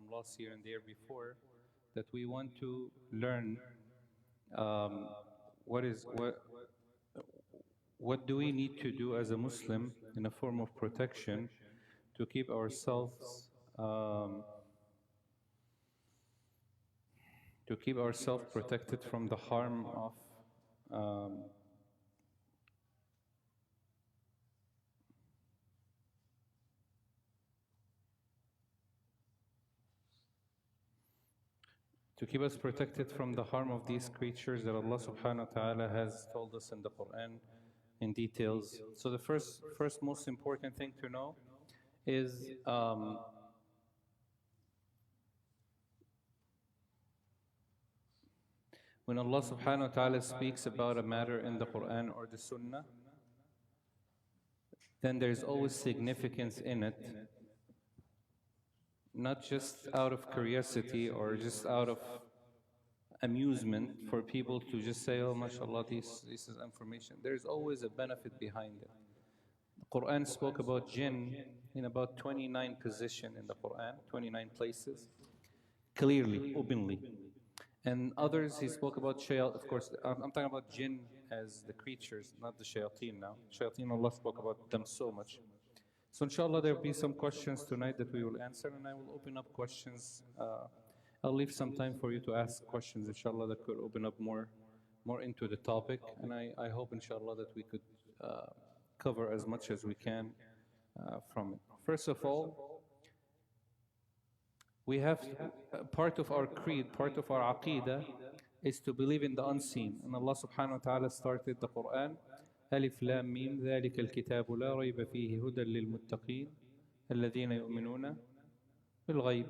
from last year and the year before, that we want to learn what is what do we need to do as a Muslim in a form of protection to keep ourselves protected from the harm of to keep us protected from the harm of these creatures that Allah subhanahu wa ta'ala has told us in the Quran in details. So the first most important thing to know is when Allah subhanahu wa ta'ala speaks about a matter in the Quran or the Sunnah, then there's always significance in it, not just out of curiosity or just out of amusement for people to just say, oh, mashallah, this is information. There's always a benefit behind it. The Quran spoke about Jinn in about 29 positions in the Quran, 29 places, clearly, openly. And others, he spoke about shayateen. Of course, I'm talking about Jinn as the creatures, not the shayateen now. Shayateen, Allah spoke about them so much. So inshallah, there will be some questions tonight that we will answer, and I will open up questions. I'll leave some time for you to ask questions, inshallah, that could open up more into the topic. And I hope, inshallah, that we could cover as much as we can from it. First of all, we have part of our creed, part of our aqidah is to believe in the unseen. And Allah subhanahu wa ta'ala started the Quran, Alif Lam Mim, ذَلِكَ الْكِتَابُ لَا رَيْبَ فِيهِ هُدًى لِلْمُتَّقِينَ الَّذِينَ يُؤْمِنُونَ بِالْغَيْبِ.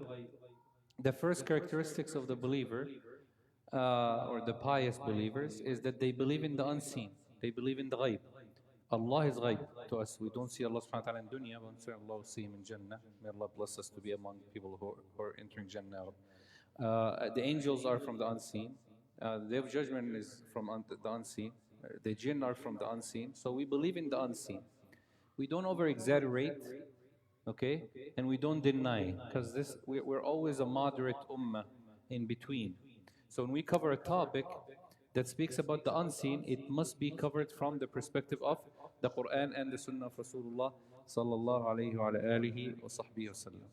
The first characteristics of the believer, or the pious believers, is that they believe in the unseen. They believe in the ghaib. Allah is ghaib to us. We don't see Allah subhanahu wa ta'ala in dunya, but inshallah we'll see Him in Jannah. May Allah bless us to be among people who are entering Jannah. The angels are from the unseen. The day of judgment is from the unseen. The jinn are from the unseen. So we believe in the unseen. We don't over-exaggerate, okay? And we don't deny, because we're always a moderate ummah in between. So when we cover a topic that speaks about the unseen, it must be covered from the perspective of the Quran and the Sunnah of Rasulullah sallallahu alayhi wa alihi wa sahbihi wa sallam.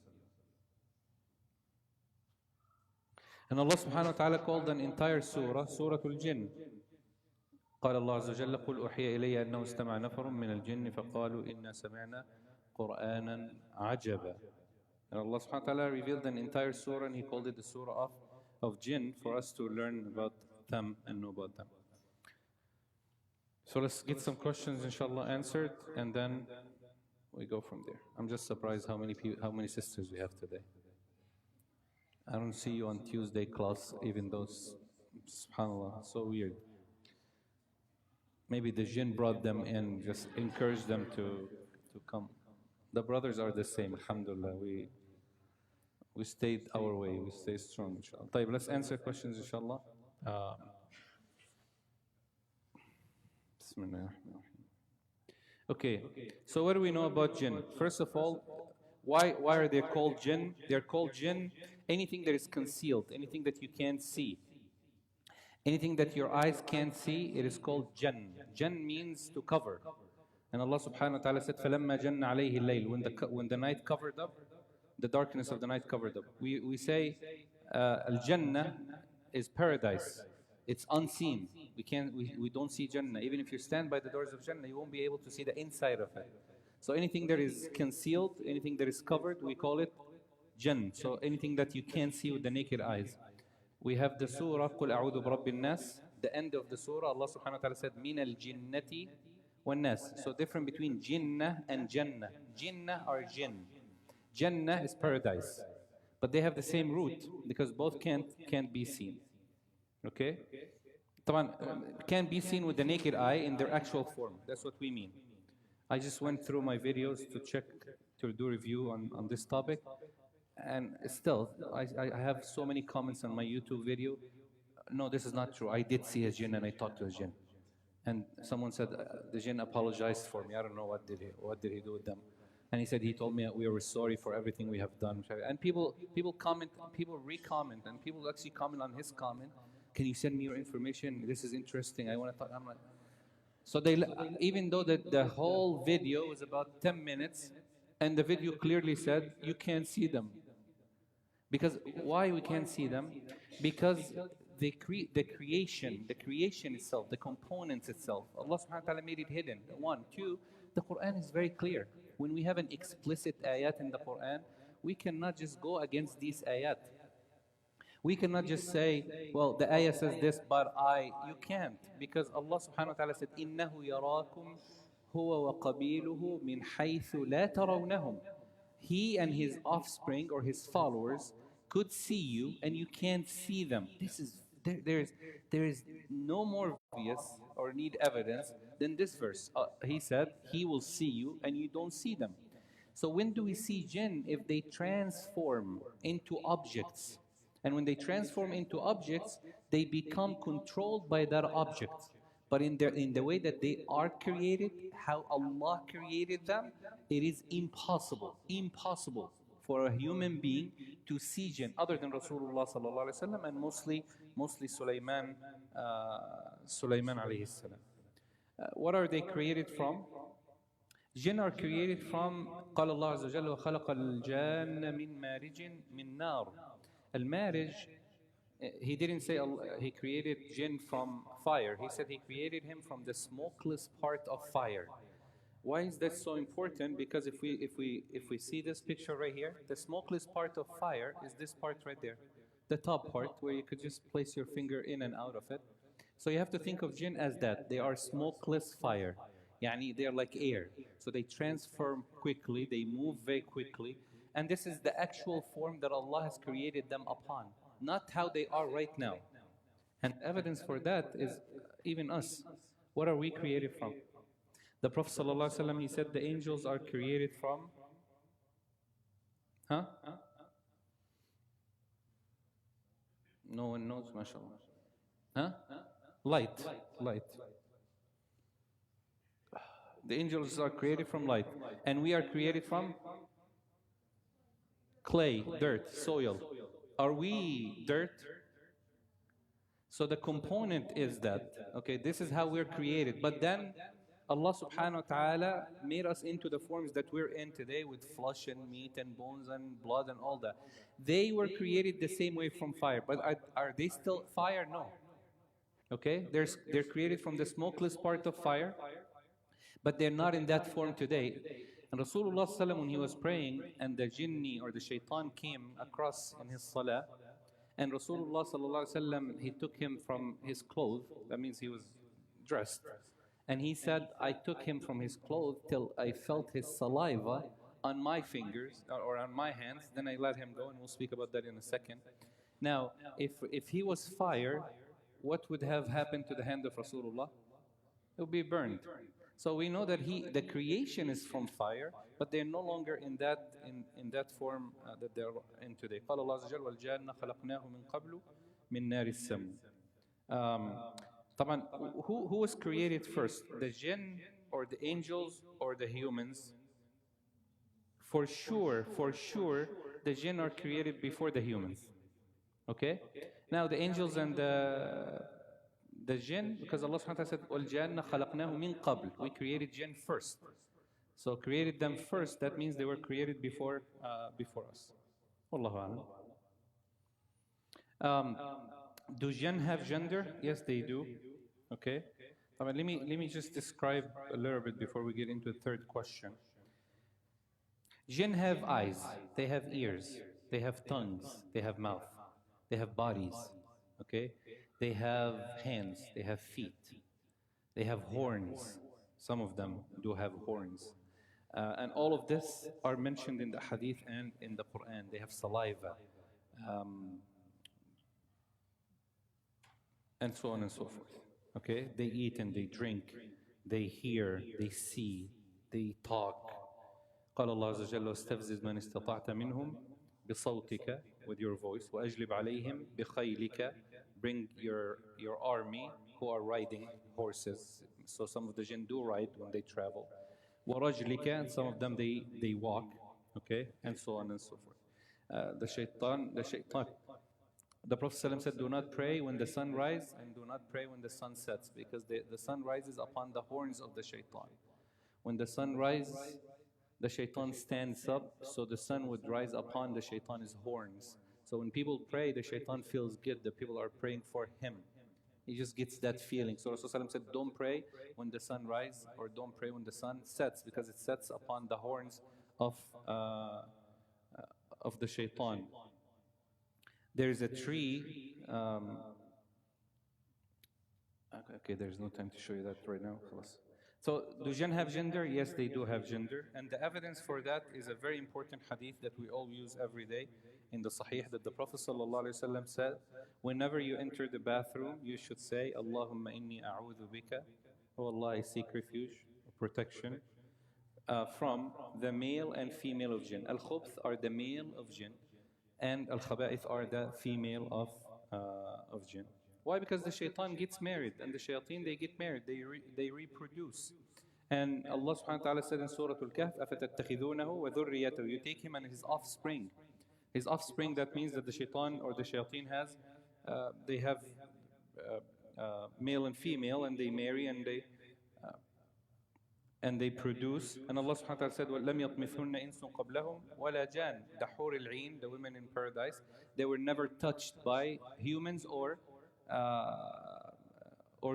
And Allah subhanahu wa ta'ala called an entire surah, Surah Al-Jinn. قال الله عز وجل قل أوحي إلي أنه استمع نفر من الجن فقالوا إنا سمعنا قرآنا عجبا. And Allah subhanahu wa ta'ala revealed an entire surah, and He called it the surah of Jinn for us to learn about them and know about them. So let's get some questions inshallah answered, and then we go from there. I'm just surprised how many sisters we have today. I don't see you on Tuesday class, even those, subhanAllah, so weird. Maybe the jinn brought them in, just encouraged them to come. The brothers are the same, alhamdulillah. We stayed our way, we stay strong, inshallah. طيب, let's answer questions, inshallah. Okay, so what do we know about jinn? First of all, why are they called jinn? They're called jinn, anything that is concealed, anything that you can't see. Anything that your eyes can't see, it is called jinn. Jinn means to cover. And Allah subhanahu wa ta'ala said, فَلَمَّا جَنَّ عَلَيْهِ اللَّيْلِ, when the night covered up, the darkness of the night covered up. We say Al-Jannah is paradise. It's unseen. We don't see Jannah. Even if you stand by the doors of Jannah, you won't be able to see the inside of it. So anything that is concealed, anything that is covered, we call it Jinn. So anything that you can't see with the naked eyes. We have the surah, قُلْ أَعُوذُ بِرَبِّ النَّاسِ. The end of the surah, Allah subhanahu wa ta'ala said, مِنَ الْجِنَّةِ وَالنَّاسِ. So different between Jinnah and Jannah. Jinnah are Jinn. Jannah is paradise. But they have the same root, because both can't be seen. Okay? Can't be seen with the naked eye in their actual form. That's what we mean. I just went through my videos to check, to do review on this topic. And still, I have so many comments on my YouTube video. No, this is not true. I did see a jinn and I talked to a jinn. And someone said the jinn apologized for me. I don't know what did he do with them. And he said, he told me we were sorry for everything we have done. And people comment, people re-comment, and people actually comment on his comment. Can you send me your information? This is interesting. I want to talk. I'm like, so they, even though the whole video was about 10 minutes, and the video clearly said you can't see them. Because why we can't see them? Because the creation itself, the components itself, Allah subhanahu wa ta'ala made it hidden. One, two, the Quran is very clear. When we have an explicit ayat in the Quran, we cannot just go against these ayat. We cannot just say, well, the ayah says this, but you can't. Because Allah subhanahu wa ta'ala said, إِنَّهُ يَرَاكُمْ هُوَ وَقَبِيلُهُ مِنْ حَيْثُ لَا تَرَوْنَهُمْ. He and his offspring or his followers could see you and you can't see them. There is no more obvious or need evidence than this verse. He said, he will see you and you don't see them. So when do we see jinn? If they transform into objects. And when they transform into objects, they become controlled by that object. But in the way that they are created, how Allah created them, it is impossible for a human being to see jinn other than Rasulullah sallallahu alaihi wasallam, and mostly Sulaiman alayhi salam. What are they created from? Jinn are created from قال الله عز وجل وخلق الجان من مارج من نار. Al-Marij, he didn't say he created jinn from fire. He said he created him from the smokeless part of fire. Why is that so important? Because if we see this picture right here, the smokeless part of fire is this part right there, the top part where you could just place your finger in and out of it. So you have to think of jinn as that. They are smokeless fire. Yani they are like air. So they transform quickly, they move very quickly. And this is the actual form that Allah has created them upon, not how they are right now. And evidence for that is even us. What are we created from? The Prophet ﷺ, he said the angels are created from, huh? No one knows, mashallah. Huh? Light. The angels are created from light. And we are created from clay, dirt, soil. Are we dirt? So the component is that, okay, this is how we're created. But then Allah subhanahu wa ta'ala made us into the forms that we're in today with flesh and meat and bones and blood and all that. They were created the same way from fire. But are they still fire? No. Okay, they're created from the smokeless part of fire, but they're not in that form today. And Rasulullah ﷺ, when he was praying, and the jinni or the shaitan came across in his salah, and Rasulullah ﷺ, he took him from his clothes, that means he was dressed, and he said, I took him from his clothes till I felt his saliva on my fingers, or on my hands, then I let him go, and we'll speak about that in a second. Now, if he was fire, what would have happened to the hand of Rasulullah? It would be burned. So we know that the creation is from fire, but they're no longer in that form that they're in today. قال الله عز وجل والجان خلقناه من قبل من نار السم. طبعا, who was created first? The jinn or the angels or the humans? For sure, the jinn are created before the humans. Okay? Now the angels and the jinn, because Allah subhanahu wa ta'ala said, وَالْجَانَّ خَلَقْنَاهُ مِنْ قَبْلِ. We created jinn first. So created them first, that means they were created before us. Wallahu a'lam. Do jinn have gender? Yes, they do. Okay? Let me just describe a little bit before we get into the third question. Jinn have eyes, they have ears, they have tongues, they have mouth, they have bodies. Okay? They have hands, they have feet, they have horns. Some of them do have horns. And all of this are mentioned in the hadith and in the Quran. They have saliva, and so on and so forth. Okay? They eat and they drink, they hear, they see, they talk. قال الله عز وجل واستفزز من استطعت منهم بصوتك, with your voice, وأجلب عليهم بخيلك, bring your army who are riding horses. So some of the jinn do ride when they travel. وَرَجْلِكَ, and some of them they walk, okay, and so on and so forth. The shaitan, the Prophet ﷺ said, do not pray when the sun rises and do not pray when the sun sets, because the sun rises upon the horns of the shaitan. When the sun rises, the shaitan stands up, so the sun would rise upon the shaitan's horns. So when people pray, the shaitan feels good that people are praying for him. He just gets that feeling. So Rasulullah said, don't pray when the sun rises, or don't pray when the sun sets, because it sets upon the horns of the shaitan. There is a tree. Okay, there's no time to show you that right now. So, do jinn have gender? Yes, they do have gender. And the evidence for that is a very important hadith that we all use every day in the Sahih, that the Prophet ﷺ said, whenever you enter the bathroom, you should say, Allahumma inni a'udhu bika, oh Allah, I seek refuge, protection, from the male and female of jinn. Al-khubth are the male of jinn, and al-khaba'ith are the female of jinn. Why? Because the shaitan gets married, and the shayateen, they get married, they reproduce. And Allah subhanahu wa ta'ala said in Surah Al-Kahf, أَفَتَتَّخِذُونَهُ وَذُرِّيَّتَهُ, you take him and his offspring. His offspring, that means that the shaitan or the shayateen has, they have male and female, and they marry, and they produce. And Allah subhanahu wa ta'ala said, وَلَمْ يَطْمِثُنَّ إِنسٌ قَبْلَهُمْ وَلَا جَانٌ, the Hur al-Ain, the women in paradise, they were never touched by humans or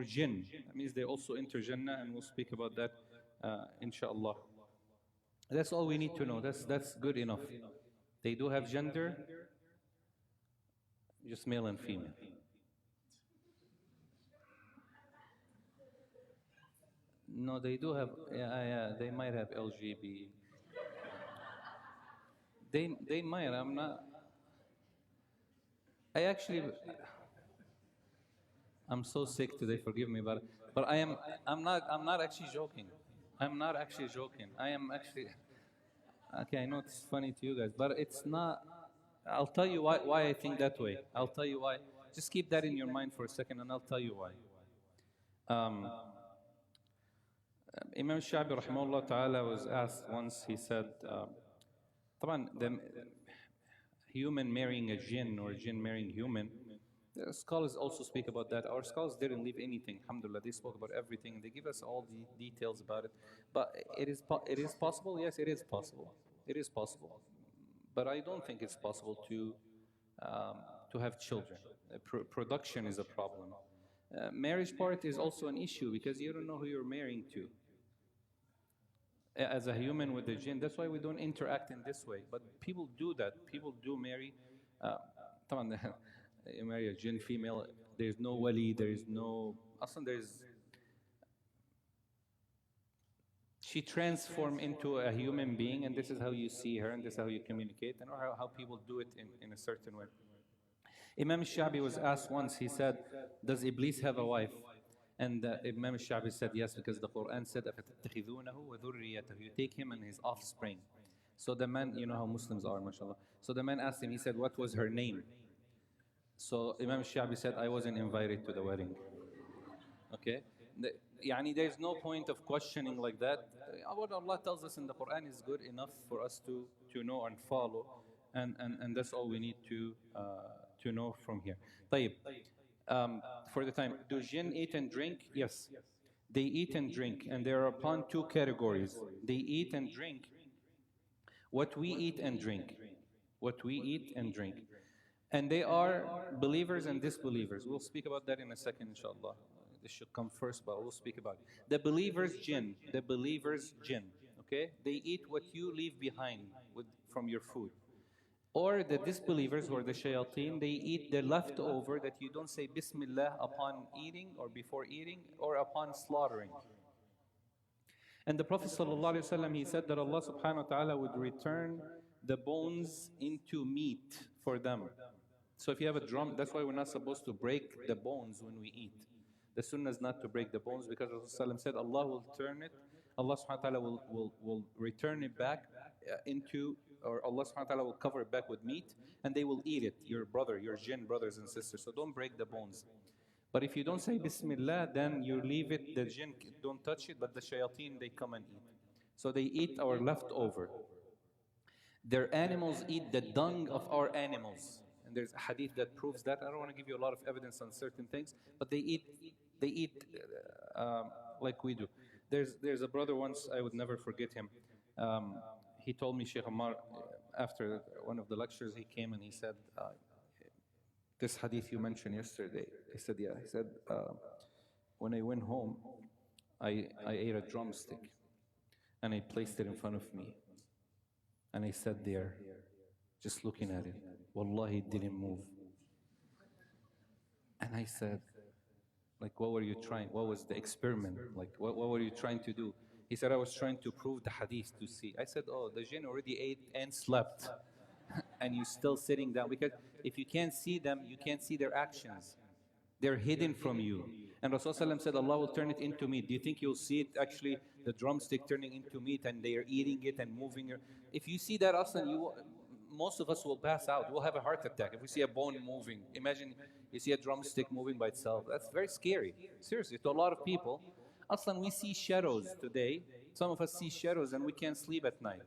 jinn. That means they also enter Jannah, and we'll speak about that inshallah. That's all we need to know. That's good enough. They do have gender, just male and female. No, they do have, yeah, they might have LGB. They might, I'm not, I'm so sick today, forgive me, but I'm not actually joking. I'm not actually joking. I am actually, okay, I know it's funny to you guys, but it's not. I'll tell you why I think that way. I'll tell you why. Just keep that in your mind for a second, and I'll tell you why. Imam Shabi rahimahullah ta'ala was asked once, he said, طبعا the human marrying a jinn or a jinn marrying human, the scholars also speak about that. Our scholars didn't leave anything, alhamdulillah. They spoke about everything. They give us all the details about it. But it is possible? Yes, it is possible. It is possible. But I don't think it's possible to have children. Production is a problem. Marriage part is also an issue, because you don't know who you're marrying to. As a human with the jinn, that's why we don't interact in this way. But people do that. People do marry. You marry a jinn female, there's no wali, she transforms into a human being, and this is how you see her, and this is how you communicate, and how people do it in a certain way. Imam Shabi was asked once, he said, does Iblis have a wife? And Imam Shabi said yes, because the Quran said, أَفَتَتَّخِذُونَهُ وَذُرِّيَّتَهُ, you take him and his offspring. So the man, you know how Muslims are, mashallah. So the man asked him, he said, what was her name? So Imam Shabi said, I wasn't invited to the wedding. Okay? There's no point of questioning like that. What Allah tells us in the Quran is good enough for us to know and follow, and that's all we need to know from here. طيب. For the time, do jinn eat and drink? Yes. They eat and drink, and they are upon two categories. They eat and drink what we eat and drink. What we eat and drink. And they are believers and disbelievers. We'll speak about that in a second, inshallah. This should come first, but we'll speak about it. The believers' jinn. The believers' jinn. Okay? They eat what you leave behind from your food. Or the disbelievers, or the shayateen, they eat the leftover that you don't say Bismillah upon eating, or before eating, or upon slaughtering. And the Prophet ﷺ, he said that Allah subhanahu wa ta'ala would return the bones into meat for them. So if you have a drum, that's why we're not supposed to break the bones when we eat. The sunnah is not to break the bones, because Rasulullah said Allah will turn it, Allah subhanahu wa ta'ala will return it back into, or Allah subhanahu wa ta'ala will cover it back with meat, and they will eat it, your jinn brothers and sisters. So don't break the bones. But if you don't say Bismillah, then you leave it, the jinn don't touch it, but the shayateen, they come and eat. So they eat our leftover. Their animals eat the dung of our animals. And there's a hadith that proves that. I don't want to give you a lot of evidence on certain things, but they eat like we do. There's a brother once, I would never forget him. He told me, Sheikh Ammar, after one of the lectures, he came and he said, this hadith you mentioned yesterday. I said, yeah. He said, when I went home, I ate a drumstick and I placed it in front of me. And I sat there, just looking at it. Wallahi, it didn't move. And I said, like, what were you trying? What was the experiment? Like, what were you trying to do? He said, I was trying to prove the hadith to see. I said, oh, the jinn already ate and slept. And you're still sitting down. Because if you can't see them, you can't see their actions. They're hidden from you. And Rasulullah said, Allah will turn it into meat. Do you think you'll see it actually, the drumstick turning into meat and they are eating it and moving it? If you see that, most of us will pass out. We'll have a heart attack. If we see a bone moving, imagine you see a drumstick moving by itself. That's very scary. Seriously, to a lot of people. We see shadows today. Some of us see shadows and we can't sleep at night.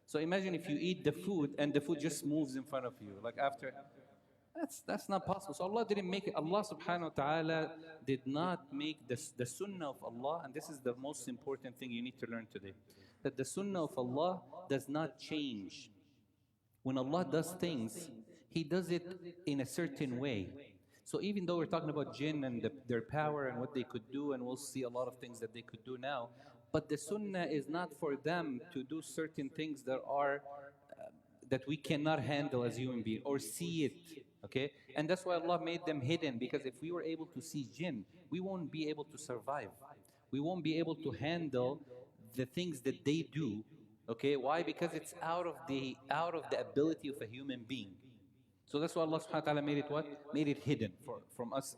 So imagine if you eat the food and the food just moves in front of you. Like after, that's not possible. So Allah didn't make it. Allah subhanahu wa ta'ala did not make the sunnah of Allah, and this is the most important thing you need to learn today, that the sunnah of Allah does not change. When Allah does things, He does it in a certain way. So even though we're talking about jinn and their power and what they could do, and we'll see a lot of things that they could do now, but the sunnah is not for them to do certain things that are that we cannot handle as human beings or see it. Okay, and that's why Allah made them hidden, because if we were able to see jinn, we won't be able to survive. We won't be able to handle the things that they do. Okay, why? Because it's out of the ability of a human being. So that's why Allah subhanahu wa ta'ala made it what? Made it hidden from us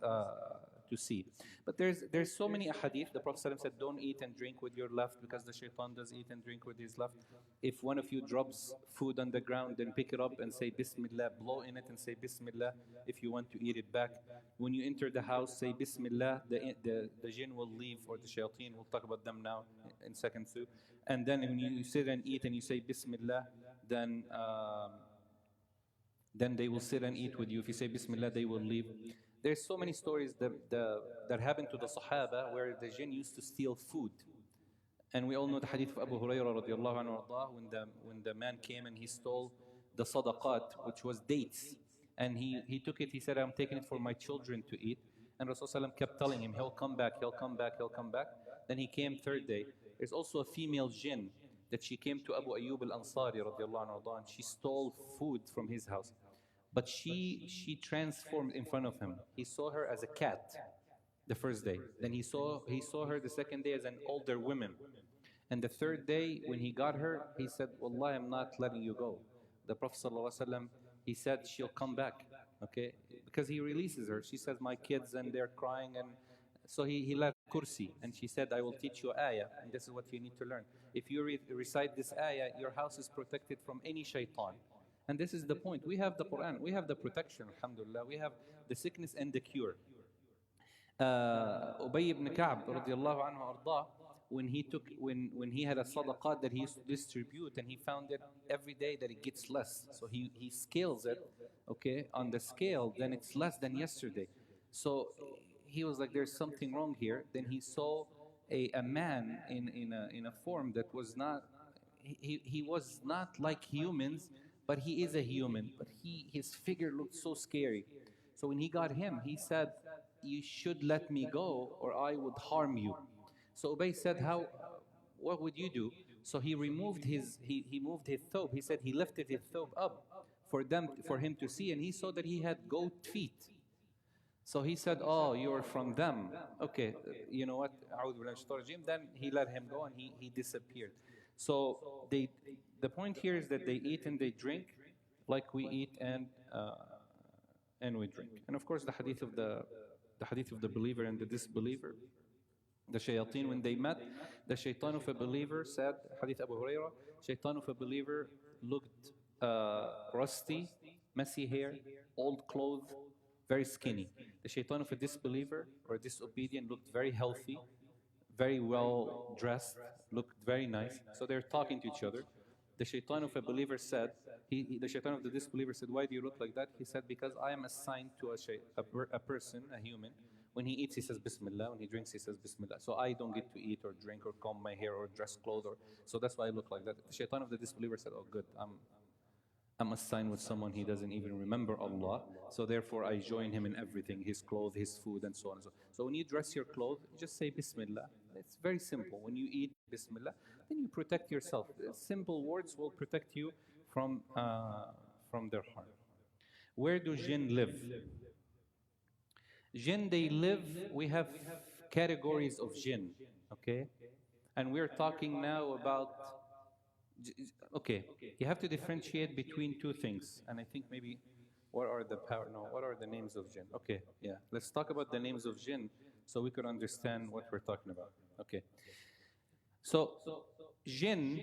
to see. But there's so many ahadith. The Prophet ﷺ said, don't eat and drink with your left, because the shaitan does eat and drink with his left. If one of you drops food on the ground, then pick it up and say Bismillah, blow in it and say Bismillah if you want to eat it back. When you enter the house, say Bismillah, the jinn will leave, or the shayateen, we'll talk about them now in second too. And then when you sit and eat and you say Bismillah, then they will sit and eat with you. If you say Bismillah, they will leave. There's so many stories that happened to the Sahaba where the jinn used to steal food. And we all know the hadith of Abu Hurairah radiallahu anhu, when the man came and he stole the sadaqat, which was dates. And he took it, he said, I'm taking it for my children to eat. And Rasulullah kept telling him, he'll come back, he'll come back, he'll come back. Then he came third day. There's also a female jinn that she came to Abu Ayyub al-Ansari radiallahu anhu, and she stole food from his house. But she transformed in front of him. He saw her as a cat the first day. Then he saw her the second day as an older woman. And the third day, when he got her, he said, Wallah, I'm not letting you go. The Prophet ﷺ, he said, she'll come back, okay? Because he releases her. She says, my kids, and they're crying. And so he let kursi. And she said, I will teach you ayah. And this is what you need to learn. If you recite this ayah, your house is protected from any shaitan. And this is the point. We have the Quran. We have the protection, alhamdulillah. We have the sickness and the cure. Ubay ibn Ka'b, radiallahu anhu arda, when he had a sadaqat that he used to distribute, and he found that every day that it gets less. So he scales it, okay, on the scale, then it's less than yesterday. So he was like, there's something wrong here. Then he saw a man in a form that was not, he was not like humans, but he is a human. But his figure looked so scary. So when he got him, he said, you should let me go or I would harm you. So Ubay said, what would you do? So he removed he moved his thobe. He said he lifted his thobe up for him to see, and he saw that he had goat feet. So he said, oh, you're from them. Okay, you know what? Then he let him go and he disappeared. So the point here is that they eat and they drink like we eat and we drink. And of course the hadith of the believer and the disbeliever. The shayateen, when they met, the shaitan of a believer said, hadith Abu Hurairah, shaitan of a believer looked rusty, messy hair, old clothes, very skinny. The shaitan of a disbeliever or disobedient looked very healthy, very well dressed, looked very nice. So they're talking to each other. The shaitan of a believer said, the shaitan of the disbeliever said, why do you look like that? He said, because I am assigned to a person, a human. When he eats, he says Bismillah. When he drinks, he says Bismillah. So I don't get to eat or drink or comb my hair or dress clothes. So that's why I look like that. The shaitan of the disbeliever said, oh good, I'm assigned with someone he doesn't even remember Allah, so therefore I join him in everything, his clothes, his food, and so on and so on. So when you dress your clothes, just say Bismillah. It's very simple. When you eat Bismillah, then you protect yourself. Simple words will protect you from their harm. Where do jinn live? Jinn, they live, we have categories of jinn, okay? And we're talking now about, okay, you have to differentiate between two things. And I think maybe, what are the names of jinn? Okay, yeah, let's talk about the names of jinn so we could understand what we're talking about. Okay. So, jinn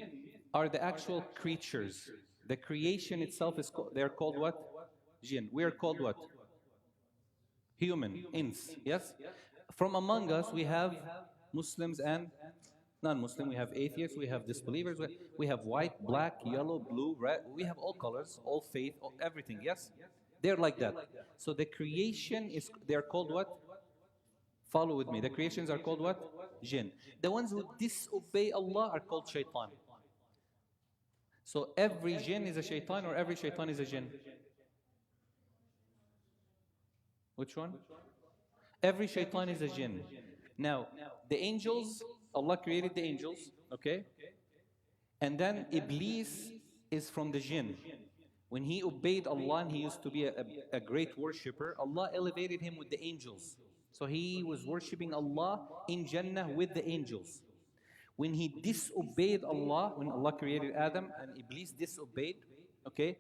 are the actual creatures. The creation itself is called, they're called what? Jinn. We are called what? Human, ins, yes? From among us, we have Muslims and non-Muslim, we have atheists, we have disbelievers, we have white, black, yellow, blue, red, we have all colors, all faith, everything, yes? They're like that. So the creation is, they're called what? Follow with me. The creations are called what? Jinn. The ones who disobey Allah are called shaitan. So every jinn is a shaitan or every shaitan is a jinn? Which one? Every shaitan is a jinn. Now, the angels, Allah created the angels, okay? And then Iblis is from the jinn. When he obeyed Allah and he used to be a great worshipper, Allah elevated him with the angels. So he was worshipping Allah in Jannah with the angels. When he disobeyed Allah, when Allah created Adam and Iblis disobeyed, okay?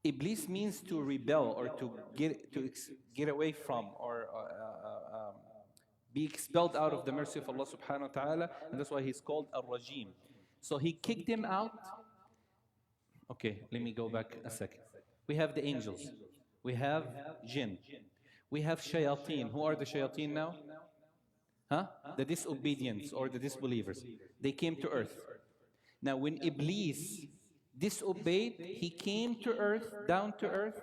Iblis means to rebel or to get away from or be expelled out of the mercy of Allah subhanahu wa ta'ala, and that's why he's called Ar-Rajim. So he kicked him out. Okay, let me go back a second. We have the angels. We have jinn. We have shayateen. Who are the shayateen now? Huh? The disobedience or the disbelievers. They came to earth. Now when Iblis disobeyed, he came to earth, down to earth,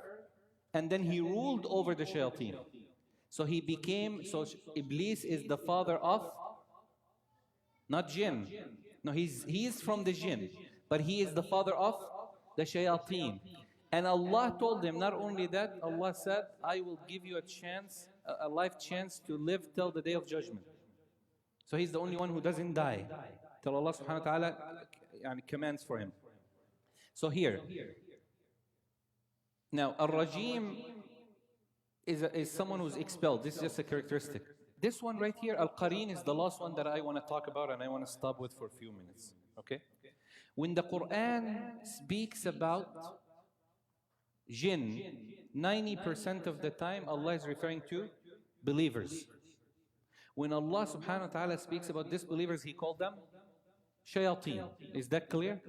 and then he ruled over the shayateen. So he became, so Iblis is the father of, not jinn. No, he is from the jinn, but he is the father of the shayateen. And Allah told him, not only that, Allah said, I will give you a chance, a life chance to live till the day of judgment. So he's the only one who doesn't die till Allah subhanahu wa ta'ala commands for him. So here, now Ar-Rajim is someone who's expelled. This is just a characteristic. This one right here, Al-Qareen, is the last one that I want to talk about and I want to stop with for a few minutes. Okay? When the Quran speaks about jinn, 90% of the time Allah is referring to believers. When Allah subhanahu wa ta'ala speaks about disbelievers, He called them shayateen. Is that clear?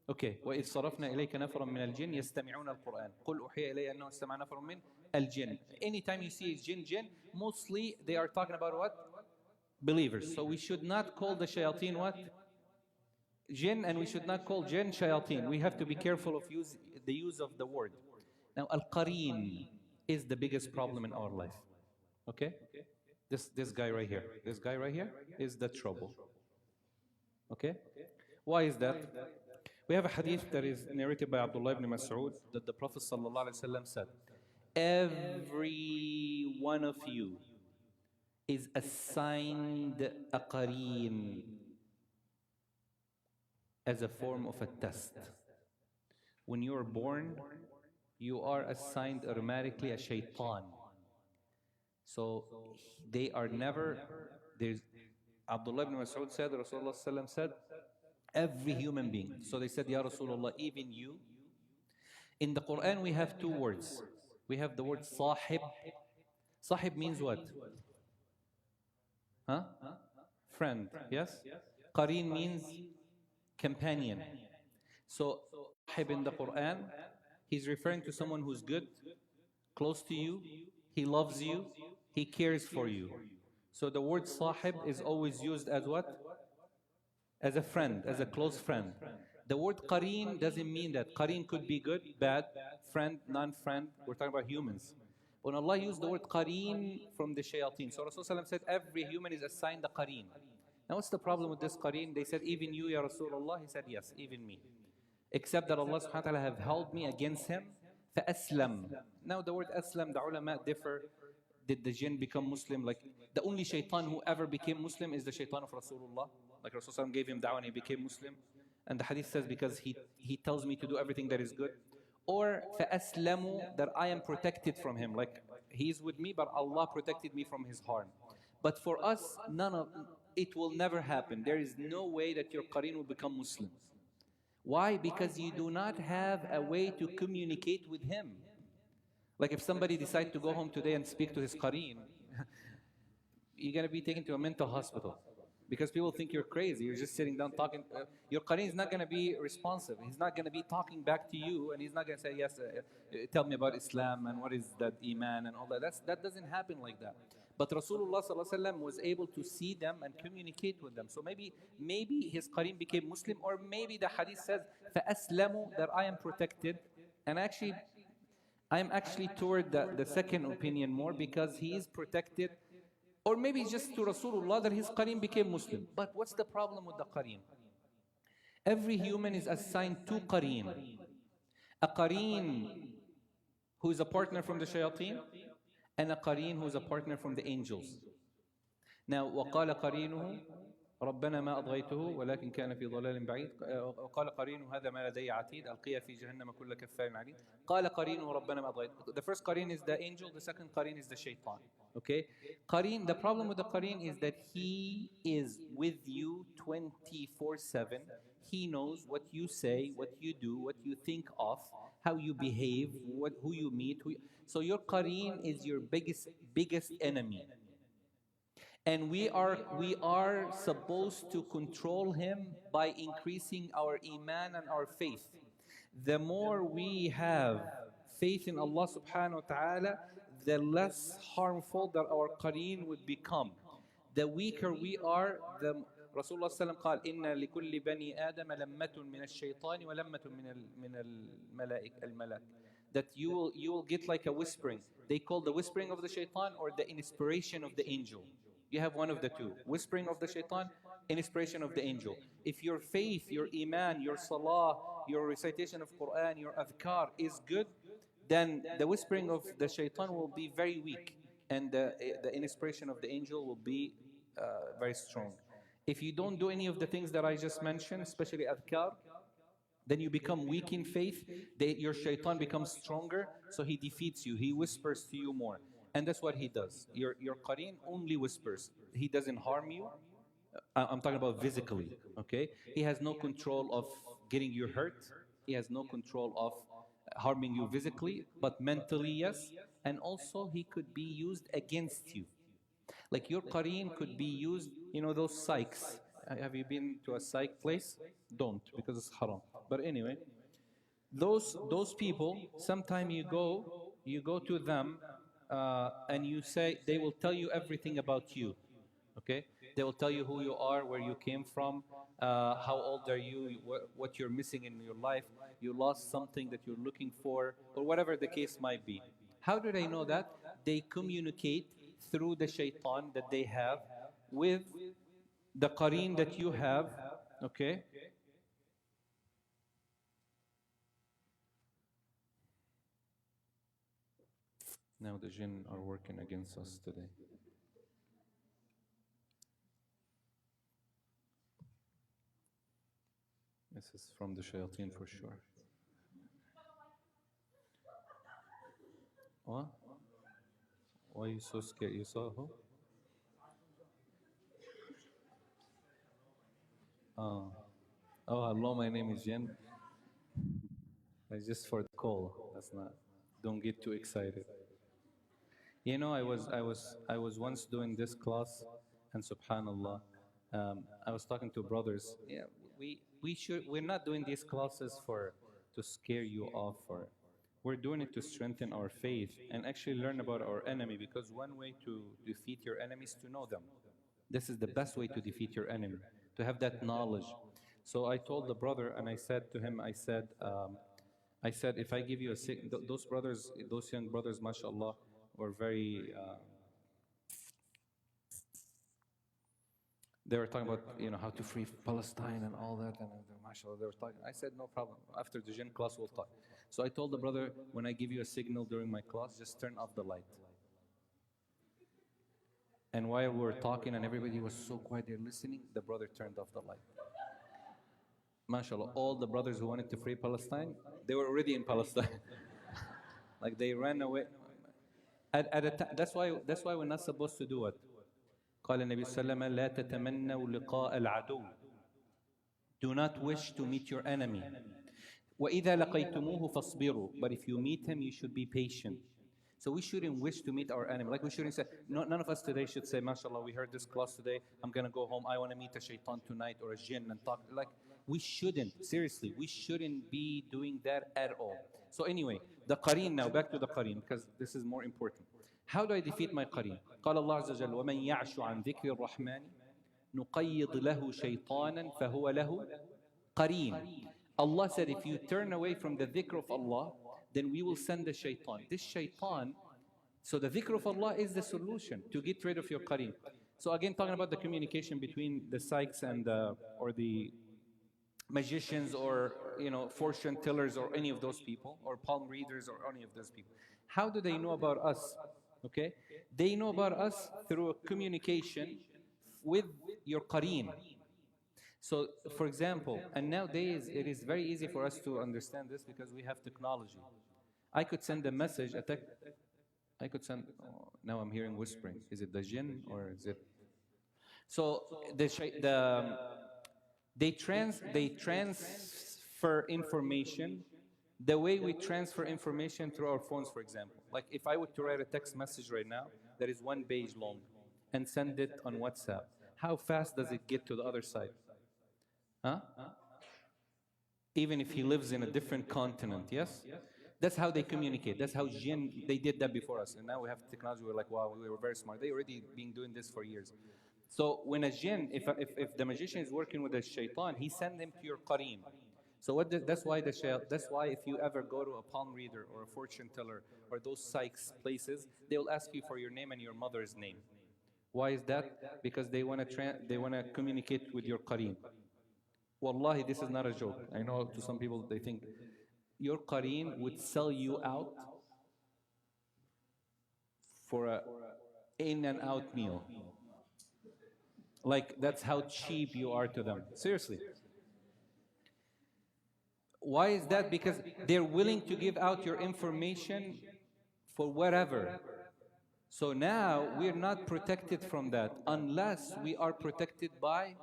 Okay. وَإِذْ صَرَفْنَا إِلَيْكَ نَفَرًا مِنَ الْجِنِّ يَسْتَمِعُونَ الْقُرْآنَ قُلْ أُوحِيَ إِلَيَّ أَنَّهُ اسْتَمَعَ نَفَرٌ مِنَ الْجِنِّ. Anytime you see jinn, mostly they are talking about what? Believers. So we should not call the shayateen what? Jinn, and we should not call jinn shayateen. We have to be careful of the use of the word. Now, Al-Qareen is the biggest problem in our life. Okay? This guy right here. This guy right here is the trouble. Okay? Why is that? We have a hadith that is narrated by Abdullah ibn Mas'ud that the Prophet ﷺ said, every one of you is assigned a qareen as a form of a test. When you are born, you are assigned automatically a shaitan. So they are never, there's, Abdullah ibn Mas'ud said, Rasulullah ﷺ said, every human being. So they said, Ya Rasulullah, even you. In the Quran we have two words. We have the word sahib. Sahib means what? Huh? Friend, yes? Qareen means companion. So sahib in the Quran, he's referring to someone who's good, close to you, he loves you, he cares for you. So the word sahib is always used as what? As a friend, as a close friend. The word qareen doesn't mean that. Qareen could be good, bad, friend, non-friend. We're talking about humans. When Allah used the word qareen from the shayateen, so Rasulullah said every human is assigned a qareen. Now what's the problem with this qareen? They said, even you, Ya Rasulullah? He said, yes, even me. Except that Allah subhanahu wa ta'ala have held me against him. فَأَسْلَمْ. Now the word aslam, the ulama differ. Did the jinn become Muslim? Like the only shaitan who ever became Muslim is the shaitan of Rasulullah. Like Rasulullah gave him da'wah and he became Muslim. And the hadith says because he tells me to do everything that is good. Or فَأَسْلَمُ, that I am protected from him. Like he is with me, but Allah protected me from his harm. But for us, it will never happen. There is no way that your qareen will become Muslim. Why? Because you do not have a way to communicate with him. Like if somebody decides to go home today and speak to his qareen, you're going to be taken to a mental hospital. Because people think you're crazy. You're just sitting down talking. Your qareen is not going to be responsive. He's not going to be talking back to you, and he's not going to say, yes, tell me about Islam and what is that iman and all that. That doesn't happen like that. But Rasulullah ﷺ was able to see them and communicate with them. So maybe his qareen became Muslim, or maybe the hadith says, فَأَسْلَمُوا, that I am protected. And actually, I'm actually toward the second opinion more, because he is protected. Or maybe just to Rasulullah that his qareen became Muslim. But what's the problem with the qareen? Every human is assigned two qareen. A qareen who is a partner from the shayateen, and a qareen who is a partner from the angels. Now, وَقَالَ قَرِينُهُ رَبَّنَا مَا أَضْغَيْتُهُ وَلَكِنْ كَانَ فِي ضَلَالٍ بَعِيدٍ وَقَالَ قَرِينُهُ هَذَا مَا لَدَيَّ عَتِيدٌ أَلْقِيَ فِي جَهَنَّمَ كُلَّ كَفَّارٍ عَنِيدٍ قَالَ قَرِينُهُ رَبَّنَا مَا أَضْغَيْتُهُ. The first qareen is the angel, the second qareen is the shaitan. Okay? Qareen, the problem with the qareen is that he is with you 24/7. He knows what you say, what you do, what you think of, how you behave, who you meet. So your qareen is your biggest enemy. And we are supposed to control him by increasing our iman and our faith. The more we have faith in Allah subhanahu wa ta'ala, the less harmful that our qareen would become. The weaker we are, the Rasulullah sallallahu قال إن لكل بني آدم لمة من الشيطان ولمة من الملائك. That you will get like a whispering. They call the whispering of the shaitan or the inspiration of the angel. You have one of the two. Whispering of the shaitan, inspiration of the angel. If your faith, your iman, your salah, your recitation of Quran, your adhkar is good, then the whispering of the shaitan will be very weak, and the inspiration of the angel will be very strong. If you don't do any of the things that I just mentioned, especially adhkar, then you become weak in faith. Your shaitan becomes stronger, so he defeats you. He whispers to you more. And that's what he does. Your qareen only whispers. He doesn't harm you. I'm talking about physically, okay? He has no control of getting you hurt. He has no control of harming you physically, but mentally, yes. And also, he could be used against you. Like your qareen could be used, those psychs. Have you been to a psych place? Don't, because it's haram. But anyway, those people, sometime you go to them, and you say, they will tell you everything about you. Okay? They will tell you who you are, where you came from, how old are you, what you're missing in your life, you lost something that you're looking for, or whatever the case might be. How do they know that? They communicate through the shaitan that they have with the qareen that you have, okay? Now the jinn are working against us today. This is from the shayateen for sure. What? Why are you so scared? You saw who? Oh, hello, my name is Jinn. It's just for the call. That's not. Don't get too excited. I was once doing this class, and subhanallah, I was talking to brothers. Yeah, we're not doing these classes to scare you off, We're doing it to strengthen our faith and actually learn about our enemy, because one way to defeat your enemy is to know them. This is the best way to defeat your enemy, to have that knowledge. So I told the brother and I said to him, I said, if I give you those brothers, those young brothers, mashallah, were very, they were talking about, how to free Palestine and all that, and mashallah, they were talking. I said, no problem. After the Jinn class, we'll talk. So I told the brother, when I give you a signal during my class, just turn off the light. And while we were talking and everybody was so quiet, they're listening, the brother turned off the light. MashaAllah, all the brothers who wanted to free Palestine, they were already in Palestine. Like they ran away. That's why we're not supposed to do it. قال النبي صلى الله عليه وسلم لا تتمنوا لقاء العدو. Do not wish to meet your enemy. وإذا لقيتموه فاصبروا. But if you meet him, you should be patient. So we shouldn't wish to meet our enemy. Like we shouldn't say, none of us today should say, MashaAllah, we heard this class today, I'm going to go home, I want to meet a shaitan tonight or a jinn and talk. Like, we shouldn't, seriously, we shouldn't be doing that at all. So anyway, the qareen now, back to the qareen, because this is more important. How do I defeat my qareen? قال الله عز وجل ومن يعش عن ذكر الرحمن نقيض له شيطانا فهو له قرين. Allah said, if you turn away from the dhikr of Allah, then we will send a shaitan. This shaitan, so the dhikr of Allah is the solution to get rid of your qareen. So again, talking about the communication between the psychics and or the magicians or fortune tellers or any of those people, or palm readers or any of those people. How do they know about us? Okay, they know about us through a communication with your qareen. So, for example, and nowadays it is very easy for us to understand this because we have technology. I could send a message, I could send, oh, now I'm hearing whispering. Is it the jinn or is it? So, they transfer information the way we transfer information through our phones, for example. Like if I were to write a text message right now that is 1 page long and send it on WhatsApp, how fast does it get to the other side? Huh? Even if he lives in a different continent, yes? That's how they communicate. That's how Jinn, they did that before us. And now we have technology, we're like, wow, we were very smart. They already been doing this for years. So when a Jinn, if the magician is working with a shaitan, he sends him to your qareen. So that's why if you ever go to a palm reader or a fortune teller or those psychics places, they will ask you for your name and your mother's name. Why is that? Because they want to communicate with your qareen. Wallahi, this is not a joke. I know to some people they think your qareen would sell you out for a in and out meal. Like that's how cheap you are to them. Seriously. Why is that? Because they're willing to give out your information for whatever. So now we're not protected from that unless we are protected by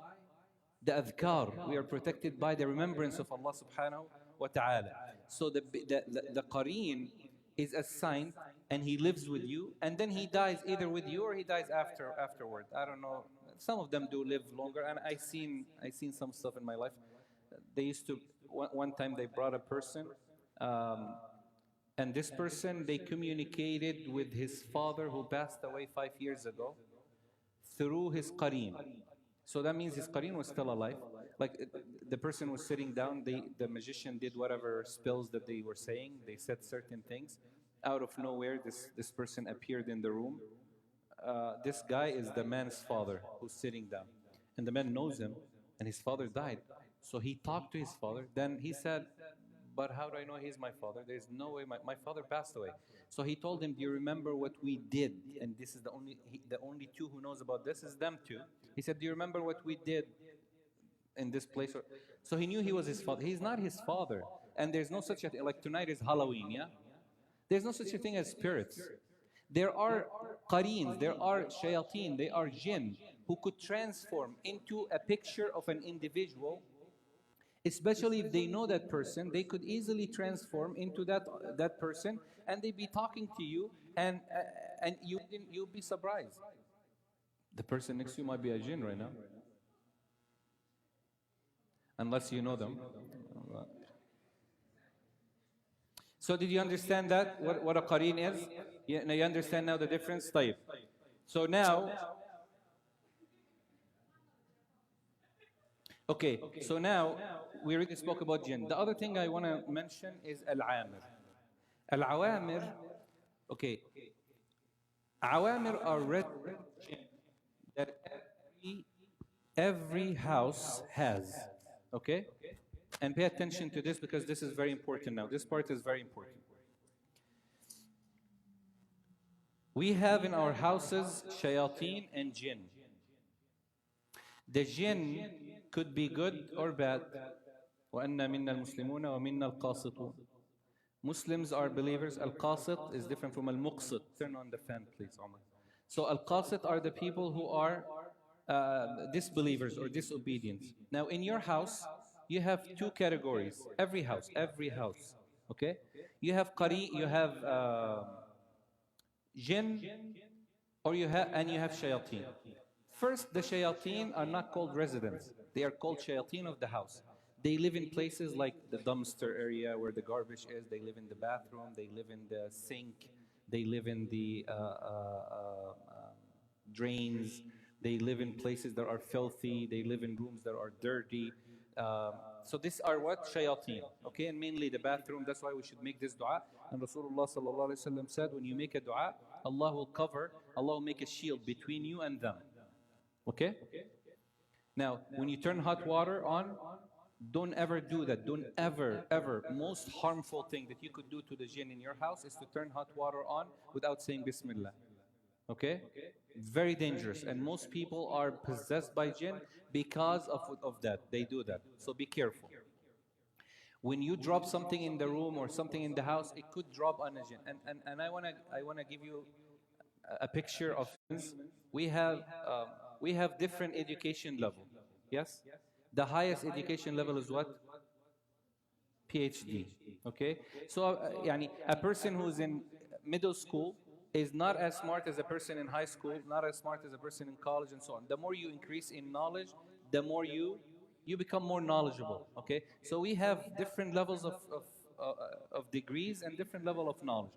the adhkar. We are protected by the remembrance of Allah subhanahu wa ta'ala. So the qareen is assigned and he lives with you, and then he dies either with you or he dies afterward. I don't know. Some of them do live longer, and I seen some stuff in my life. They used to, one time they brought a person, and this person, they communicated with his father who passed away 5 years ago through his qareen. So that means his qareen was still alive. Like the person was sitting down, the magician did whatever spells that they were saying. They said certain things. Out of nowhere, this person appeared in the room. This guy is the man's father who's sitting down. And the man knows him, and his father died. So he talked to his father. Then he said, but how do I know he's my father? There's no way, my father passed away. So he told him, do you remember what we did? And this is the only two who knows about this is them two. He said, do you remember what we did in this place? So he knew he was his father. He's not his father. And there's no such a thing, like tonight is Halloween, yeah? There's no such a thing as spirits. There are qareens, there are shayateen, they are jinn who could transform into a picture of an individual. Especially if they know that person, they could easily transform into that person, and they'd be talking to you, and you'll be surprised. The person next to you might be a jinn right now, unless you know them. So did you understand that? What a qareen is? Now you understand now the difference? طيب. So now, okay, so now we already spoke about jinn. The other thing I want to mention is al-amir. Al-awamir, okay, awamir are red jinn that every house has, okay? And pay attention to this because this is very important now. This part is very important. We have in our houses shayateen and jinn. The jinn could be good or bad. وَأَنَّا مِنَّا الْمُسْلِمُونَ وَمِنَّا الْقَاسِطُونَ. Muslims are believers. Al-Qasit is different from Al-Muqsit. Turn on the fan, please, Ammar. So Al-Qasit are the people who are disbelievers or disobedient. Now in your house, you have two categories. Every house, okay? You have qari, you have jinn, or you have shayateen. First, the shayateen are not called residents. They are called shayateen of the house. They live in places like the dumpster area where the garbage is. They live in the bathroom. They live in the sink. They live in the drains. They live in places that are filthy. They live in rooms that are dirty. So these are what? Shayateen. Okay, and mainly the bathroom. That's why we should make this dua. And Rasulullah sallallahu alaihi wasallam said, when you make a dua, Allah will cover, Allah will make a shield between you and them. Okay? Now, when you turn hot water on, don't ever do that. Don't ever. Most harmful thing that you could do to the jinn in your house is to turn hot water on without saying Bismillah. Okay? Very dangerous. And most people are possessed by jinn because of that. They do that. So be careful. When you drop something in the room or something in the house, it could drop on a jinn. And I wanna give you a picture of we have different education level. Yes? The highest education level is what? PhD. Okay? So a person who's in middle school is not as smart as a person in high school, not as smart as a person in college, and so on. The more you increase in knowledge, the more you become more knowledgeable. Okay? So we have different levels of degrees and different level of knowledge.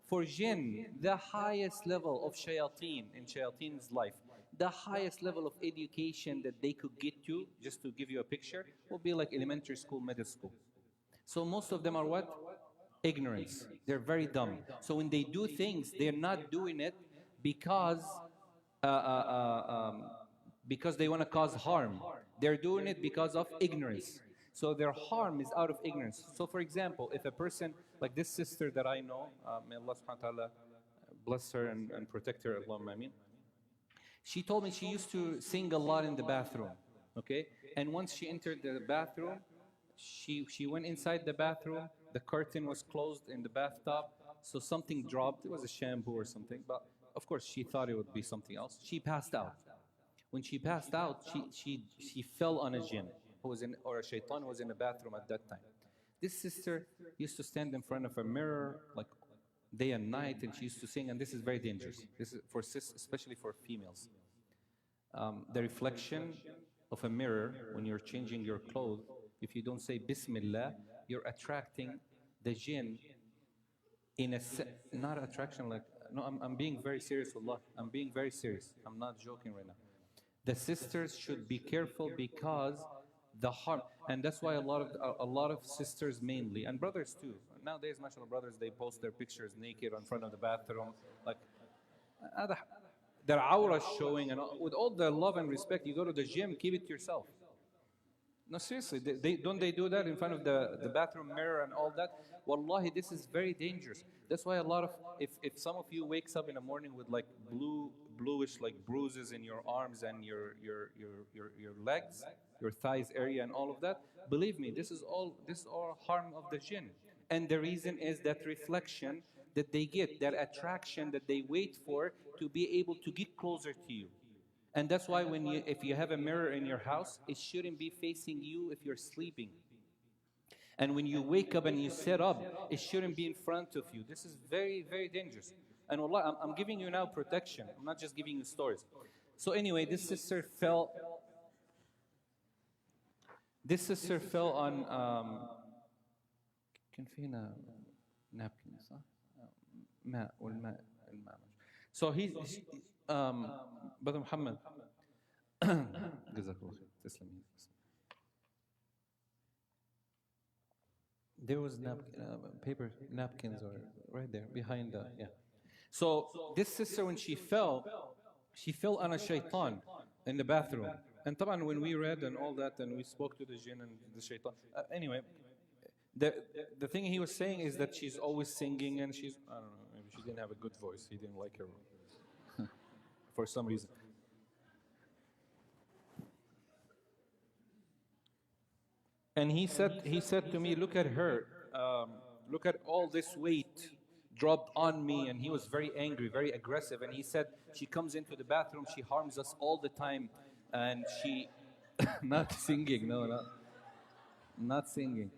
For jinn, the highest level of shayateen in shayateen's life, the highest level of education that they could get to, just to give you a picture, will be like elementary school, middle school. So most of them are what? Ignorance. They're very dumb. So when they do things, they're not doing it because they want to cause harm. They're doing it because of ignorance. So their harm is out of ignorance. So for example, if a person, like this sister that I know, may Allah subhanahu wa ta'ala bless her and protect her, Allahumma ameen. She told me she used to sing a lot in the bathroom, okay? And once she entered the bathroom, she went inside the bathroom, the curtain was closed in the bathtub, so something dropped. It was a shampoo or something, but of course she thought it would be something else. She passed out. When she passed out, she fell on a jinn who was or a shaitan who was in the bathroom at that time. This sister used to stand in front of a mirror like day and night, and she used to sing, and this is very dangerous. This is for especially for females. The reflection of a mirror when you're changing your clothes, if you don't say Bismillah, you're attracting the jinn in a not attraction like, no, I'm being very serious, Allah. I'm being very serious. I'm not joking right now. The sisters should be careful because the harm, and that's why a lot of sisters mainly, and brothers too. Nowadays, mashallah, brothers, they post their pictures naked in front of the bathroom, like their aura showing, and with all the love and respect, you go to the gym, keep it to yourself. No, seriously, don't they do that in front of the bathroom mirror and all that? Wallahi, this is very dangerous. That's why a lot of, if some of you wakes up in the morning with like bluish like bruises in your arms and your legs, your thighs area and all of that, believe me, this is all harm of the jinn. And the reason is that reflection that they get, that attraction that they wait for to be able to get closer to you. And that's why if you have a mirror in your house, it shouldn't be facing you if you're sleeping. And when you wake up and you sit up, it shouldn't be in front of you. This is very, very dangerous. And Allah, I'm giving you now protection. I'm not just giving you stories. So anyway, this sister fell on napkins صح؟ ماء والماء الماء. So he's brother Muhammad. جزاك الله خير. تسلم. There was paper napkins or right there behind the yeah. So this sister, when she fell on a shaitan in the bathroom. And طبعا when we read and all that and we spoke to the jinn and the shaitan. Anyway, the thing he was saying is that she's always singing and she's, I don't know, maybe she didn't have a good voice. He didn't like her for some reason. And he said to me, look at her, look at all this weight dropped on me. And he was very angry, very aggressive. And he said, she comes into the bathroom, she harms us all the time. And she, not singing, no, not singing.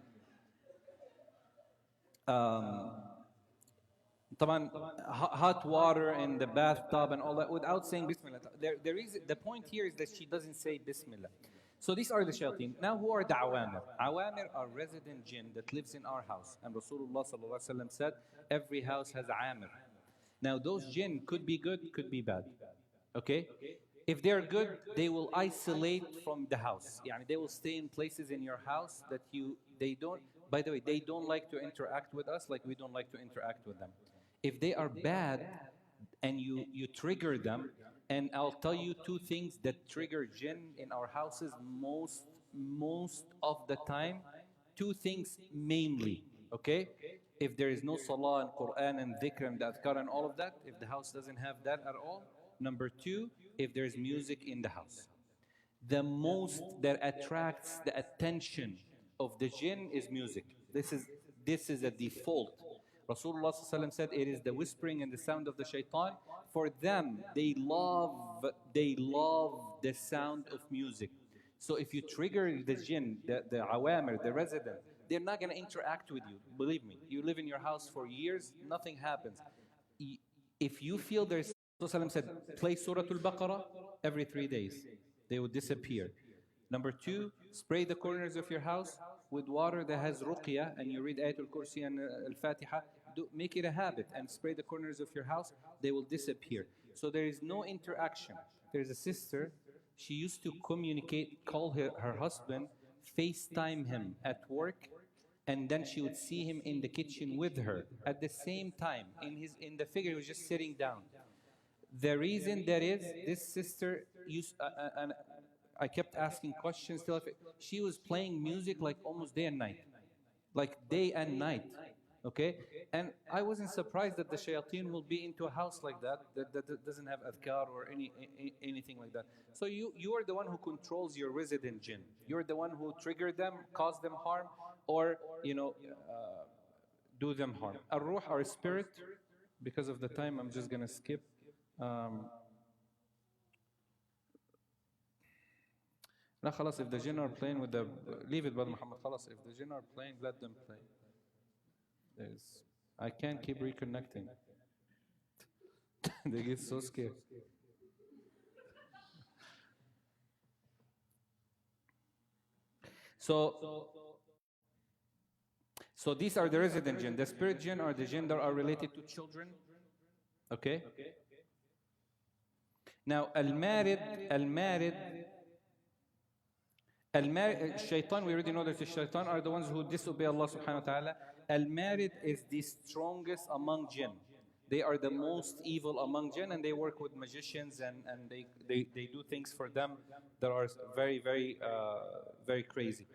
طبعا hot water in the bathtub and all that without saying Bismillah. The point here is that she doesn't say Bismillah. So these are the shayateen. Now who are the awamir? Awamir are resident jinn that lives in our house. And Rasulullah sallallahu alaihi wasallam said, every house has amir. Now those jinn could be good, could be bad. Okay? If they're good, they will isolate from the house. Yani they will stay in places in your house that they don't, by the way, they don't like to interact with us like we don't like to interact with them. If they are bad and you trigger them, and I'll tell you two things that trigger jinn in our houses most of the time. Two things mainly, okay? If there is no salah and Quran and dhikr and adhkar and all of that, if the house doesn't have that at all. Number two, if there's music in the house. The most that attracts the attention of the jinn is music. This is a default. Rasulullah ﷺ said it is the whispering and the sound of the shaitan. For them, they love the sound of music. So if you trigger the jinn, the awamir, the resident, they're not going to interact with you. Believe me, you live in your house for years, nothing happens. If you feel there's, Rasulullah said, play Surah Al-Baqarah every 3 days. They will disappear. Number two, spray the corners of your house with water that has Ruqyah, and you read Ayatul Kursi and Al-Fatiha. Make it a habit and spray the corners of your house. They will disappear. So there is no interaction. There's a sister, she used to call her husband, FaceTime him at work, and then she would see him in the kitchen with her at the same time. In the figure, he was just sitting down. The reason that is, this sister used, and I kept asking questions till she was playing music like almost day and night, like day and night. Okay, and I wasn't surprised that the shayateen will be into a house like that doesn't have adhkar or anything like that. So you are the one who controls your resident jinn. You're the one who trigger them, cause them harm, or do them harm. Ar-ruh, our spirit. Because of the time, I'm just gonna skip. لا خلاص, if the jinn are playing with the, leave it, Brother Muhammad. خلاص, if the jinn are playing, let them play. I can't keep reconnecting. They get so scared. So these are the resident jinn. The spirit jinn are the jinn that are related to children. Okay? Now, al-marid, shaitan, we already know that the shaitan are the ones who disobey Allah subhanahu wa ta'ala. Al-marid is the strongest among jinn. They are the most evil among jinn, and they work with magicians, and they do things for them that are very, very, very crazy.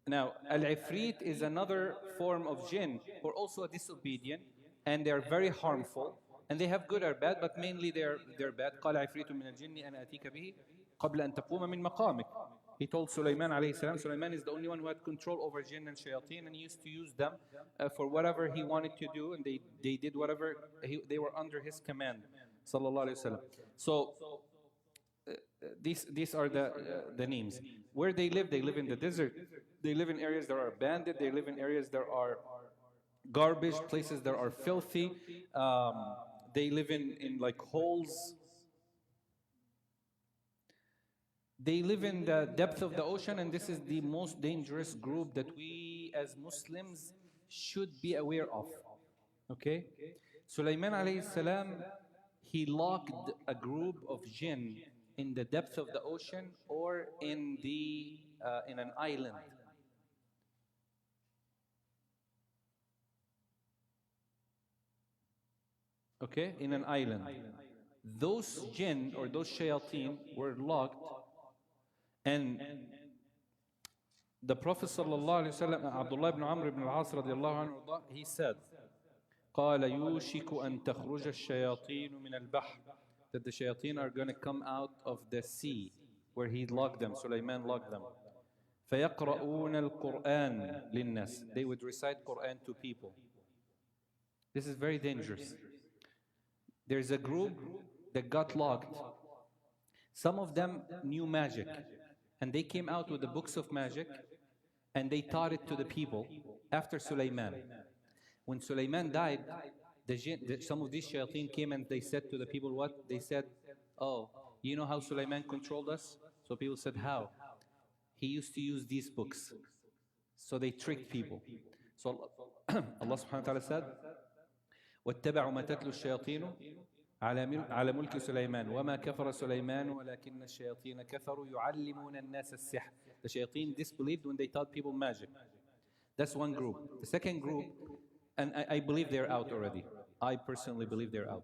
Now, al-ifrit is another form of jinn who are also disobedient, and they are very harmful, and they have good or bad, but mainly they're bad. قال عفريت من الجن أنا أتيك به قبل أن تقوم من مقامك. He told Sulaiman alayhi salam. Sulaiman is the only one who had control over jinn and shayateen, and he used to use them for whatever he wanted to do, and they did whatever, they were under his command. Sallallahu alayhi wasallam. So these are the names. Where they live in the desert. They live in areas that are abandoned. They live in areas that are garbage, places that are filthy. They live in like holes. They live in the depth of the ocean, and this is the most dangerous group that we as Muslims should be aware of. Okay? Sulaiman alayhi salam, he locked a group of jinn in the depth of the ocean or in an island. Okay? In an island. Those jinn or those shayateen were locked, and the Prophet sallallahu alaihi wasallam, Abdullah ibn Amr ibn al-As radiallahu anhu, he said, قال يوشك أن تخرج الشياطين من البحر, that the shayateen are going to come out of the sea where he locked them, Sulaiman locked them. فيقرؤون القرآن للناس, they would recite Quran to people. This is very dangerous. There's a group that got locked. Some of them knew magic, and they came out with the books of magic, and they taught it to the people after Sulaiman. When Sulaiman died, some of these shayateen came and they said to the people what? They said, oh, you know how Sulaiman controlled us? So people said, how? He used to use these books. So they tricked people. So Allah subhanahu wa ta'ala said, وَاتَّبَعُوا مَا تَتْلُو الشَّيَاطِينُ على ملك سليمان وما كفر سليمان ولكن الشياطين كفروا يعلمون الناس السحر. The shayateen disbelieved when they taught people magic. That's one group. The second group, and I believe they're out already. I personally believe they're out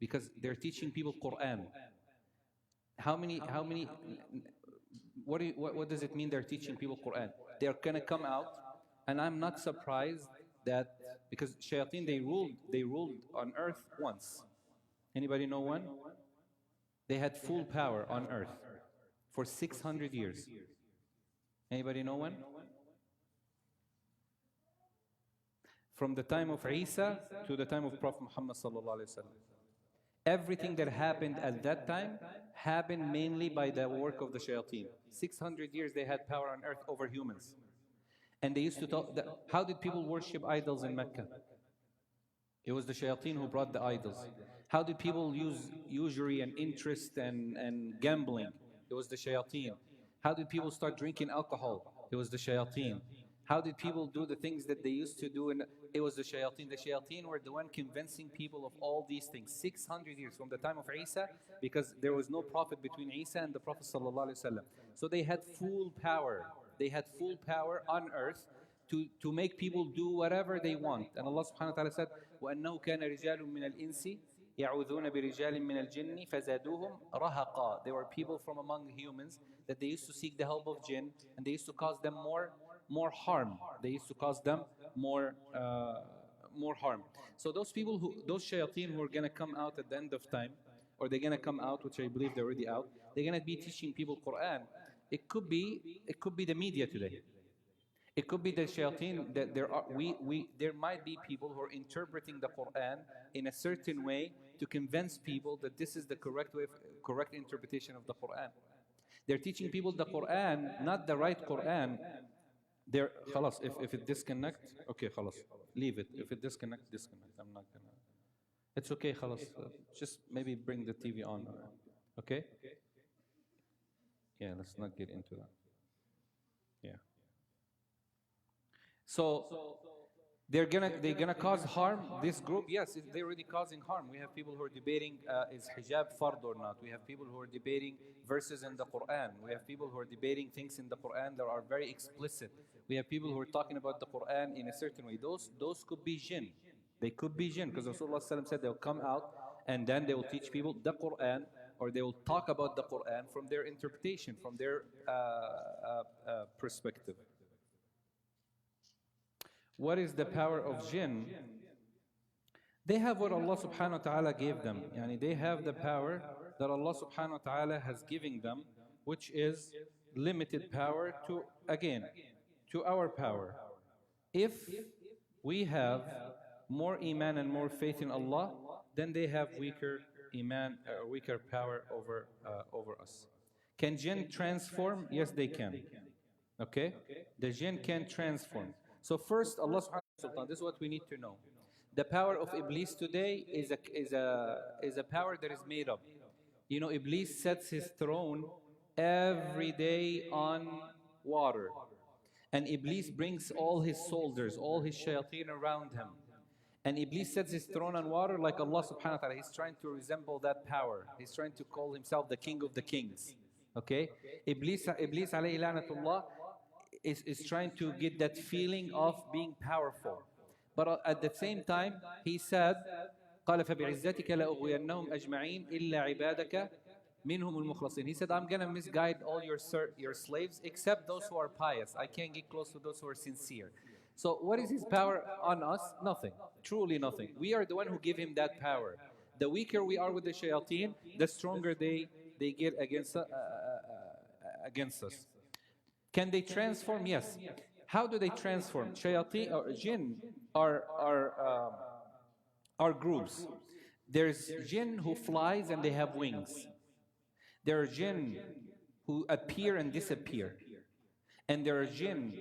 because they're teaching people Quran. What does it mean they're teaching people Quran? They're gonna come out, and I'm not surprised that, because shayateen, they ruled on earth once. Anybody know when? They had full power on earth for 600 years. Anybody know when? From the time of Isa to the time of Prophet Muhammad sallallahu alaihi wasallam. Everything that happened at that time happened mainly by the work of the shayateen. 600 years they had power on earth over humans. And they used to talk, how did people worship idols in Mecca? It was the shayateen who brought the idols. How did people use usury and interest and gambling? It was the shayateen. How did people start drinking alcohol? It was the shayateen. How did people do the things that they used to do? And it was the shayateen. The shayateen were the one convincing people of all these things. 600 years from the time of Isa, because there was no prophet between Isa and the Prophet sallallahu alaihi wasallam. So they had full power. They had full power on earth to make people do whatever they want. And Allah subhanahu wa ta'ala said, وَأَنَّهُ كَانَ رِجَالٌ مِّنَ الْإِنسِ يَعُوذُونَ بِرِجَالٍ مِّنَ الْجِنِّ فَزَادُوهُمْ رَهَقًا. There were people from among humans that they used to seek the help of jinn, and they used to cause them more harm. They used to cause them more harm. So those people those shayateen who are going to come out at the end of time, or they're going to come out, which I believe they're already out, they're going to be teaching people Quran. It could be the media today. It could be the shayateen that there might be people who are interpreting the Quran in a certain way to convince people that this is the correct interpretation of the Quran. They're teaching people the Quran, not the right Quran. خلاص, if it disconnect, okay, خلاص, leave it. If it disconnect. I'm not gonna. It's okay, خلاص. Just maybe bring the TV on. Okay? Yeah, let's not get into that. Yeah. So they're gonna cause harm. This group, yes, they're already causing harm. We have people who are debating is hijab fard or not. We have people who are debating verses in the Quran. We have people who are debating things in the Quran that are very explicit. We have people who are talking about the Quran in a certain way. Those could be jinn. They could be jinn, because Rasulullah said they'll come out and then they will teach people the Quran, or they will talk about the Quran from their interpretation, from their perspective. What is the power of jinn? They have what Allah subhanahu wa ta'ala gave them. Yani they have the power that Allah subhanahu wa ta'ala has given them, which is limited power to our power. If we have more iman and more faith in Allah, then they have weaker iman, weaker power over us. Can jinn transform? Yes, they can. Okay? The jinn can transform. So first, Allah subhanahu wa ta'ala, this is what we need to know. The power of Iblis today is a power that is made up. You know, Iblis sets his throne every day on water. And Iblis brings all his soldiers, all his shayateen around him. And Iblis sets his throne on water like Allah subhanahu wa ta'ala. He's trying to resemble that power. He's trying to call himself the king of the kings. Okay? Iblis alayhi lanatullah is trying to get that feeling of being powerful. But at the same time, he said, قال فبعزتك لأغوينهم أجمعين إلا عبادك منهم المخلصين. He said, I'm going to misguide all your slaves except those who are pious. I can't get close to those who are sincere. So what is his power on us? Nothing. Truly nothing. We are the one who give him that power. The weaker we are with the shayateen, the stronger they get against us. Can they transform? Yes. How do they transform? Shayateen or jinn are groups. There's jinn who flies and they have wings. There are jinn who appear and disappear. And there are jinn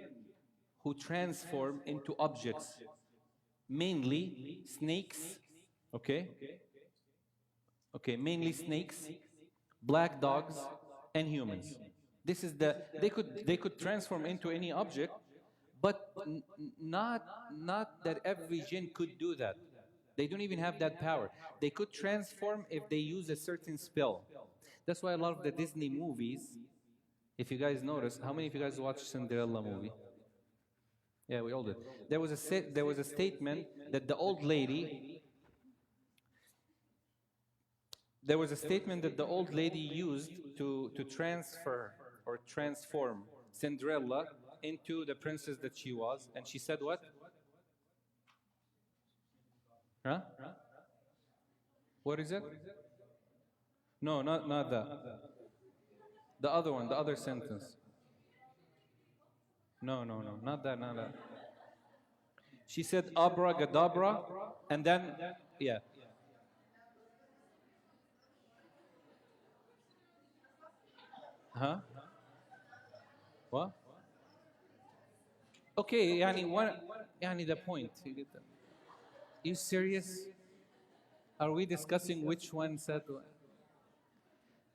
who transform into objects, mainly snakes, okay, mainly snakes, black dogs, and humans. This is they could transform into any object, but not that every jinn could do that. They don't even have that power. They could transform if they use a certain spell. That's why a lot of the Disney movies, if you guys notice, how many of you guys watched Cinderella movie? Yeah, we all did. There was a statement that the old lady used to transfer or transform Cinderella into the princess that she was, and she said what? Huh? What is it? No, not that. The other one, the other sentence. No, not that. She said abracadabra, and then, yeah. Huh? What? Okay, yani the point. You get that? You serious? Are we discussing which one said what?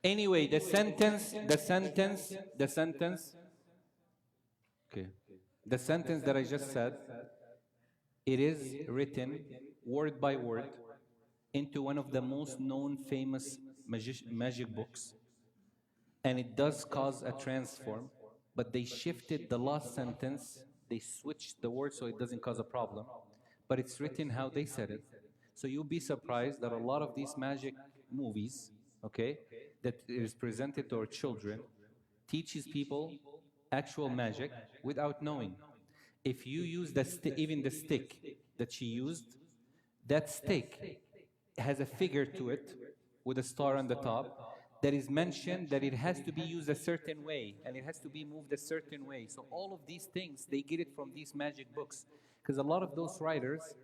Anyway, the sentence. Okay. The sentence that I just said, it is written word by word into one of the most known famous magic books. And it does cause a transform, but they shifted the last sentence. They switched the word so it doesn't cause a problem. But it's written how they said it. So you'll be surprised that a lot of these magic movies, okay, that is presented to our children, teaches people actual magic without knowing. If you use even the stick that she used, that stick has a figure to it with a star on the top that is mentioned that it has to be used a certain way and it has to be moved a certain way. So all of these things, they get it from these magic books, because a lot of those writers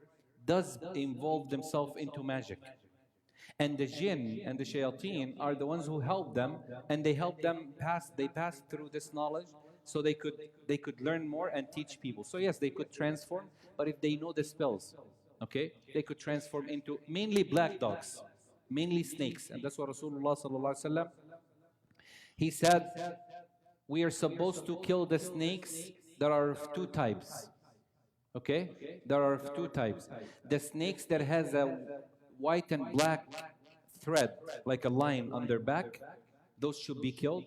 does involve themselves into magic. And the jinn and the shayateen are the ones who help them, and they help them pass through this knowledge so they could learn more and teach people. So yes, they could transform, but if they know the spells, okay, they could transform into mainly black dogs, mainly snakes. And that's what Rasulullah sallallahu alaihi wasallam, he said, we are supposed to kill the snakes. There are of two types. Okay, there are two types. The snakes that has a white and black thread, like a line on their back, those should be killed.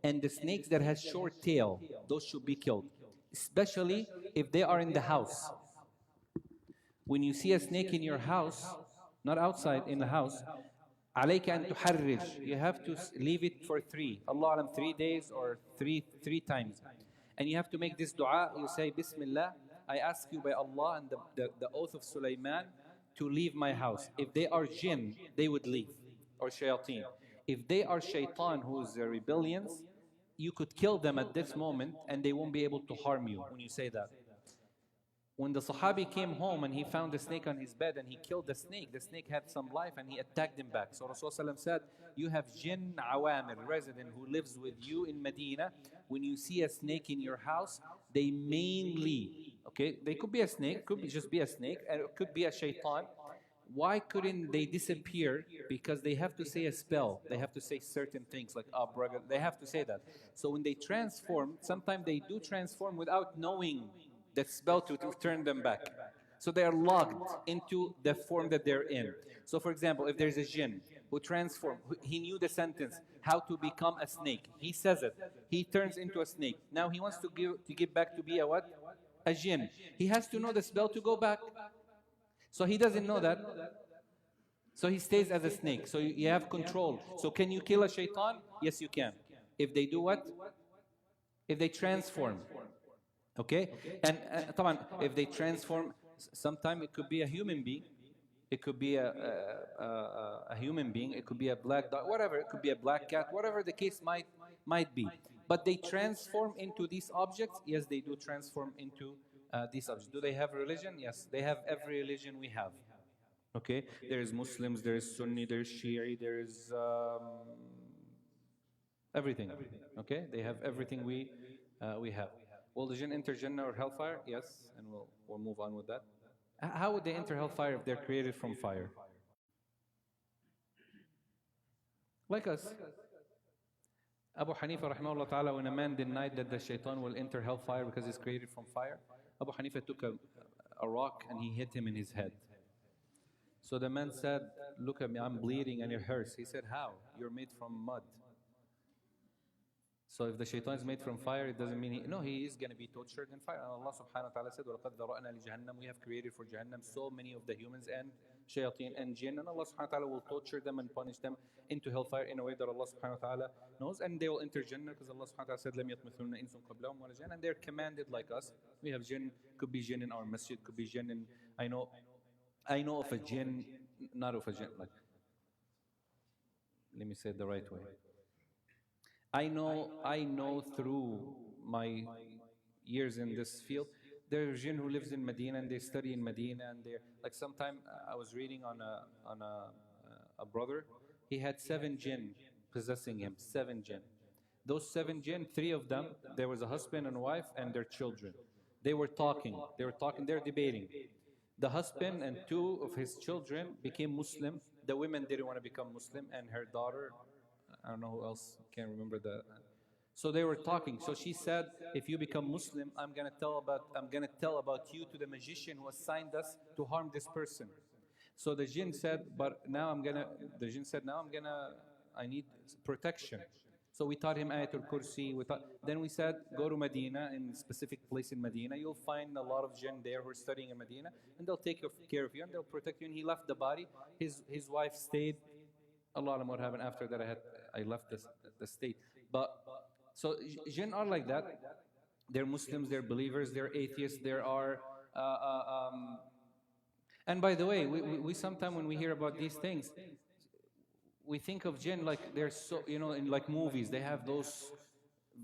And the snakes that has short tail, those should be killed, especially if they are in the house. When you see a snake in your house, not outside, in the house, عليك أن تحرج. You have to leave it for 3 days or three times. And you have to make this dua. You say, Bismillah, I ask you by Allah and the oath of Sulaiman to leave my house. If they are jinn, they would leave, or shayateen. If they are shaitan, who's rebellions, you could kill them at this moment and they won't be able to harm you when you say that. When the Sahabi came home and he found the snake on his bed and he killed the snake had some life and he attacked him back. So Rasulullah said, you have jinn awamir, resident who lives with you in Medina. When you see a snake in your house, they mainly, okay, they could be a snake, could just be a snake, and it could be a shaitan. Why couldn't they disappear? Because they have to say a spell. They have to say certain things like abracadabra. They have to say that. So when they transform, sometimes they do transform without knowing that spell to turn them back. So they are logged into the form that they're in. So for example, if there's a jinn who transforms, he knew the sentence, how to become a snake. He says it. He turns into a snake. Now he wants to give back to be a what? A jinn. He has to know the spell to go back. So he doesn't know that. So he stays as a snake. So you have control. So can you kill a shaitan? Yes, you can. If they do what? If they transform. Okay? And if they transform, sometimes it could be a human being. It could be a human being. It could be a black dog. Whatever. It could be a black cat. Whatever the case might be. But they transform into these objects. Yes, they do transform into these objects. Do they have religion? Yes. They have every religion we have. Okay? There is Muslims, there is Sunni, there is Shia, there is everything. Okay? They have everything we have. Will the jinn enter Jannah or hellfire? Yes, and we'll move on with that. How would they enter hellfire if they're created from fire? Like us. Abu Hanifa rahimahullah ta'ala, when a man denied that the shaitan will enter hellfire because he's created from fire, Abu Hanifa took a rock and he hit him in his head. So the man said, look at me, I'm bleeding and it hurts. He said, how? You're made from mud. So if the shaitan is made from fire, it doesn't mean he is going to be tortured in fire. And Allah subhanahu wa ta'ala said, وَلَقَدْ ذَرَأْنَا لِجَهَنَّمَ, we have created for Jahannam so many of the humans and shayateen and jinn, and Allah subhanahu wa ta'ala will torture them and punish them into hellfire in a way that Allah subhanahu wa ta'ala knows, and they will enter Jannah because Allah subhanahu wa ta'ala said, لَمْ يَطْمِثُنَّ إِنسٌ قَبْلَهُمْ وَلَا جَنَّ, and they're commanded like us. We have jinn, could be jinn in our masjid, could be jinn in, I know of a jinn, not of a jinn, like, let me say it the right way. I know through my years in this field, there are jinn who lives in Medina and they study in Medina, and they're like, sometime I was reading on a brother, he had 7 jinn possessing him, 7 jinn. Those 7 jinn, 3 of them, there was a husband and wife and their children. They were talking, they're debating. The husband and 2 of his children became Muslim. The women didn't want to become Muslim, and her daughter, I don't know who else, can't remember the. So they were talking. So she said, if you become Muslim, I'm gonna tell about you to the magician who assigned us to harm this person. So the jinn said, I need protection. So we taught him Ayatul Kursi. Then we said, go to Medina, in a specific place in Medina. You'll find a lot of jinn there who are studying in Medina, and they'll take care of you and they'll protect you. And he left the body. His wife stayed. Allah Alam what happened after that. I left the state. But so jinn are like that. They're Muslims, they're believers, they're atheists, there are and by the way, we sometimes when we hear about these things, we think of jinn like they're so, in like movies, they have those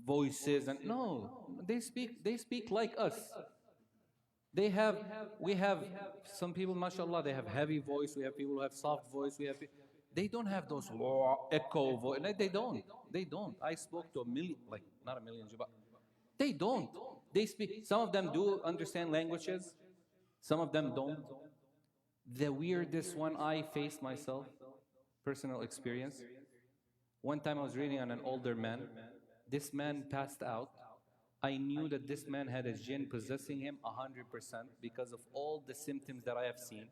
voices, and no, they speak like us. We have some people, mashallah, they have heavy voice, we have people who have soft voice, they don't have those echo voice. They don't. I spoke to a million, like not a million, but they don't. They speak. Some of them do understand languages. Some of them don't. The weirdest one I faced myself, personal experience. One time I was reading on an older man. This man passed out. I knew that this man had a jinn possessing him 100% because of all the symptoms that I have seen.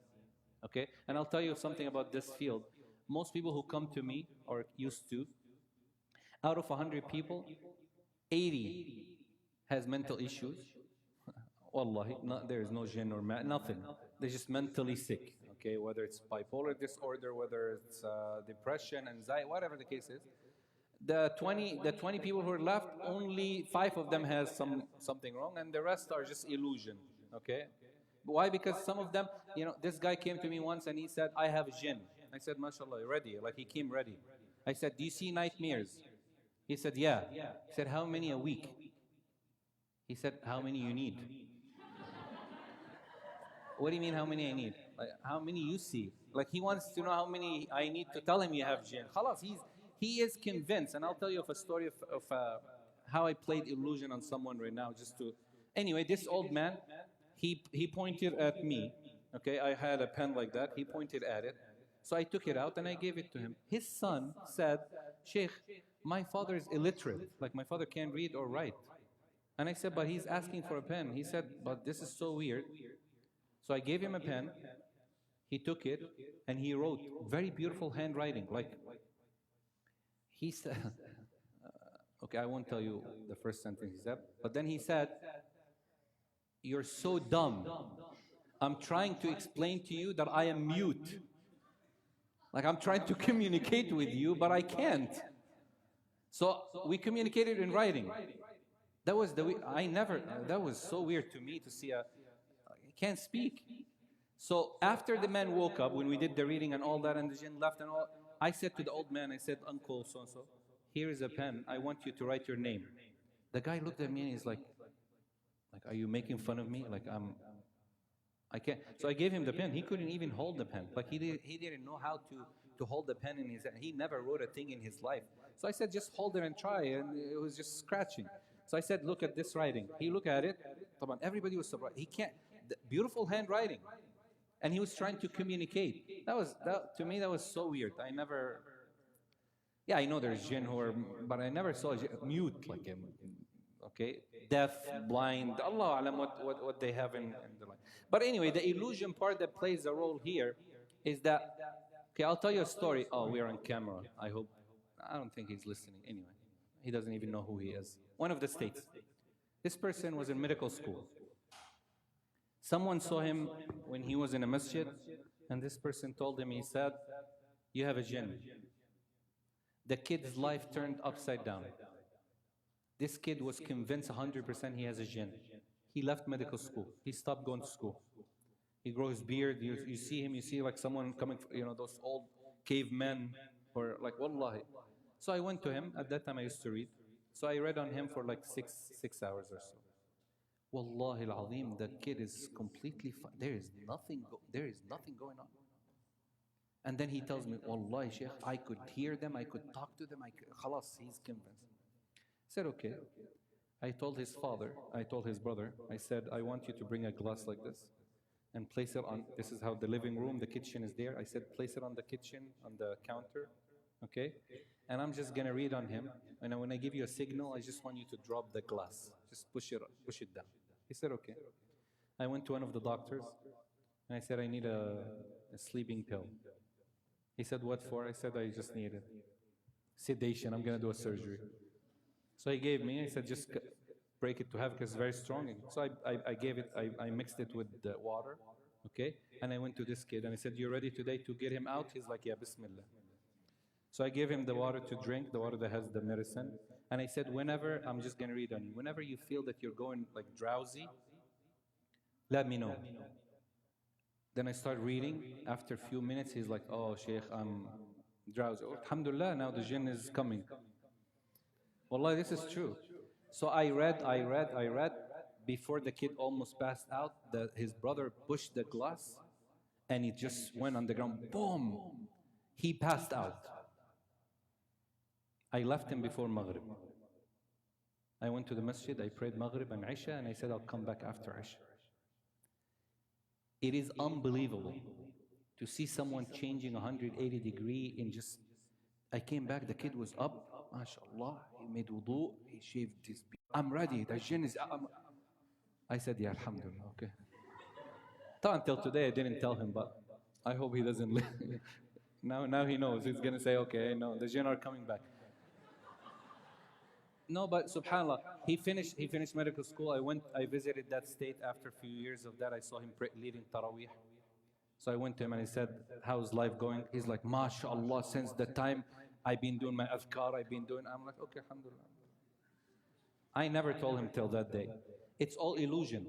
Okay? And I'll tell you something about this field. Most people who come to me, or used to, out of 100 people, 80 has mental issues. Wallahi, there is no jinn or nothing. They're just mentally sick. Okay, whether it's bipolar disorder, whether it's depression, anxiety, whatever the case is. The 20 people who are left, only 5 of them has something wrong, and the rest are just illusion. Okay, why? Because some of them, this guy came to me once and he said, I have jinn. I said, mashallah, ready? Like he came ready. I said, do you see nightmares? He said, yeah. He said, how many a week? He said, how many you need? What do you mean, how many I need? Like, how many you see? Like, he wants to know how many I need to tell him you have jinn. Khalas, he is convinced. And I'll tell you of a story of how I played illusion on someone right now, just to. Anyway, this old man, he pointed at me. Okay, I had a pen like that. He pointed at it. So I took it out and I gave it to him. His son said, Sheikh, my father is illiterate. Like, my father can't read or write. And I said, but he's asking for a pen. He said, but this is so weird. So I gave him a pen, he took it, and he wrote very beautiful handwriting. Like, he said, okay, I won't tell you the first sentence he said, but then he said, "You're so dumb. I'm trying to explain to you that I am mute. Like, I'm trying to communicate with you, but I can't." So we communicated in writing. That was that was so weird to me to see I can't speak. So after the man woke up, when we did the reading and all that, and the jinn left and all, I said to the old man, I said, "Uncle so-and-so, here is a pen. I want you to write your name." The guy looked at me and he's like, "Are you making fun of me? Like, I can't." So I gave him the pen. He couldn't even hold the pen. Like, he didn't know how to hold the pen in his hand. He never wrote a thing in his life. So I said, "Just hold it and try." And it was just scratching. So I said, "Look at this writing." He looked at it. Everybody was surprised. He can't. Beautiful handwriting. And he was trying to communicate. To me, that was so weird. I never. Yeah, I know there's jinn who are, but I never saw a mute like him. Okay, deaf, blind, Allah alam what they have in the life. But anyway, the illusion part that plays a role here is that, okay, I'll tell you a story. Oh, we're on camera. I don't think he's listening anyway. He doesn't even know who he is. One of the states. This person was in medical school. Someone saw him when he was in a masjid, and this person told him, he said, "You have a jinn." The kid's life turned upside down. This kid was convinced 100% he has a jinn. He left medical school. He stopped going to school. He grows beard. You see him, you see like someone coming, those old cavemen, or like, wallahi. So I went to him. At that time I used to read. So I read on him for like six hours or so. Wallahi al-azim, the kid is completely fine. There is nothing going on. And then he tells me, "Wallahi, Sheikh, I could hear them, I could talk to them, khalas, he's convinced." I said, "Okay." I told his father, I told his brother, I said, "I want you to bring a glass like this and place it on, this is how the living room, the kitchen is there." I said, "Place it on the kitchen, on the counter, okay? And I'm just gonna read on him, and when I give you a signal, I just want you to drop the glass. Just push it down." He said, "Okay." I went to one of the doctors, and I said, "I need a sleeping pill." He said, "What for?" I said, "I just need it. Sedation, I'm gonna do a surgery." So he gave me, I said, "Just break it to half because it's very strong." So I gave it, I mixed it with the water, okay? And I went to this kid and I said, "You ready today to get him out?" He's like, "Yeah, Bismillah." So I gave him the water to drink, the water that has the medicine. And I said, "Whenever, I'm just going to read on you, whenever you feel that you're going like drowsy, let me know." Then I start reading. After a few minutes, he's like, "Oh, Sheikh, I'm drowsy." Oh, alhamdulillah, now the jinn is coming. Wallah, this is true. So I read. Before the kid almost passed out, his brother pushed the glass and it just went on the ground. Boom! He passed out. I left him before Maghrib. I went to the masjid, I prayed Maghrib and Isha, and I said, "I'll come back after Isha." It is unbelievable to see someone changing 180 degrees in just... I came back, the kid was up, mashallah, he made wudu, he shaved his beard. "I'm ready, the jinn is..." I said, "Yeah, alhamdulillah, okay." Until today, I didn't tell him, but I hope he doesn't listen. Now he knows. He's going to say, "Okay, no, the jinn are coming back." No, but subhanAllah, he finished medical school. I visited that state after a few years of that. I saw him leading Taraweeh. So I went to him and I said, "How's life going?" He's like, "MashaAllah, since the time I've been doing my adhkar, I'm like, "Okay, alhamdulillah." I never told him till that day. It's all illusion.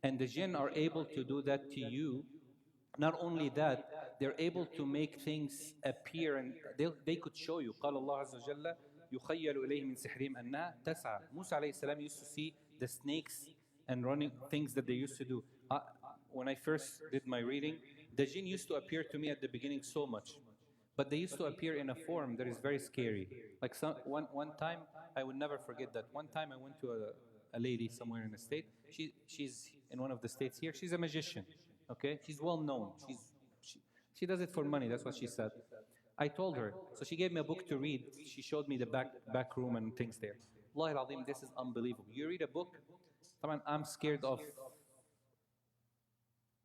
And the jinn are able to do that to you. Not only that, they're able to make things appear, and they could show you. قال الله عز وجل يخيل إليه من سحرهم أنها تسعى. Musa alayhi salam used to see the snakes and running things that they used to do. When I first did my reading, the jinn used to appear to me at the beginning so much. But they used to appear in a form that is very scary. Like one time, I would never forget that. One time I went to a lady somewhere in the state. She's in one of the states here. She's a magician. Okay, she's well known. She does it for money. That's what she said. I told her. So she gave me a book to read. She showed me the back room and things there. Wallahi al-azim, this is unbelievable. You read a book. I'm scared of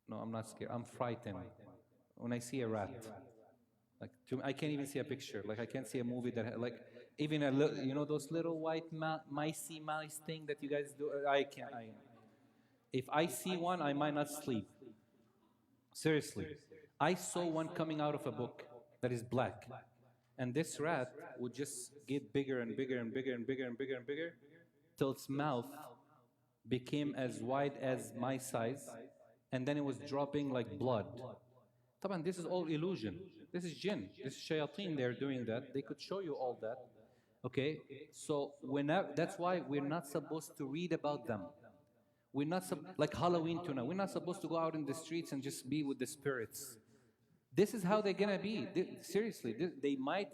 No, I'm not scared. I'm frightened when I see a rat. Like I can't even see a picture. Like I can't see a movie that like even a little, you know, those little white mice thing that you guys do. I can't. If I see one, I might not sleep. Seriously, I saw one coming out of a book that is black, and this rat would just get bigger and bigger and bigger and bigger and bigger and bigger, till its mouth became as wide as my size, and then it was dropping like blood. Taban, this is all illusion. This is jinn. This is shayateen. They're doing that. They could show you all that. Okay, so whenever, that's why we're not supposed to read about them. We're not like Halloween tonight. We're not supposed to go out in the streets and just be with the spirits. This is how they're gonna be. Seriously, they might.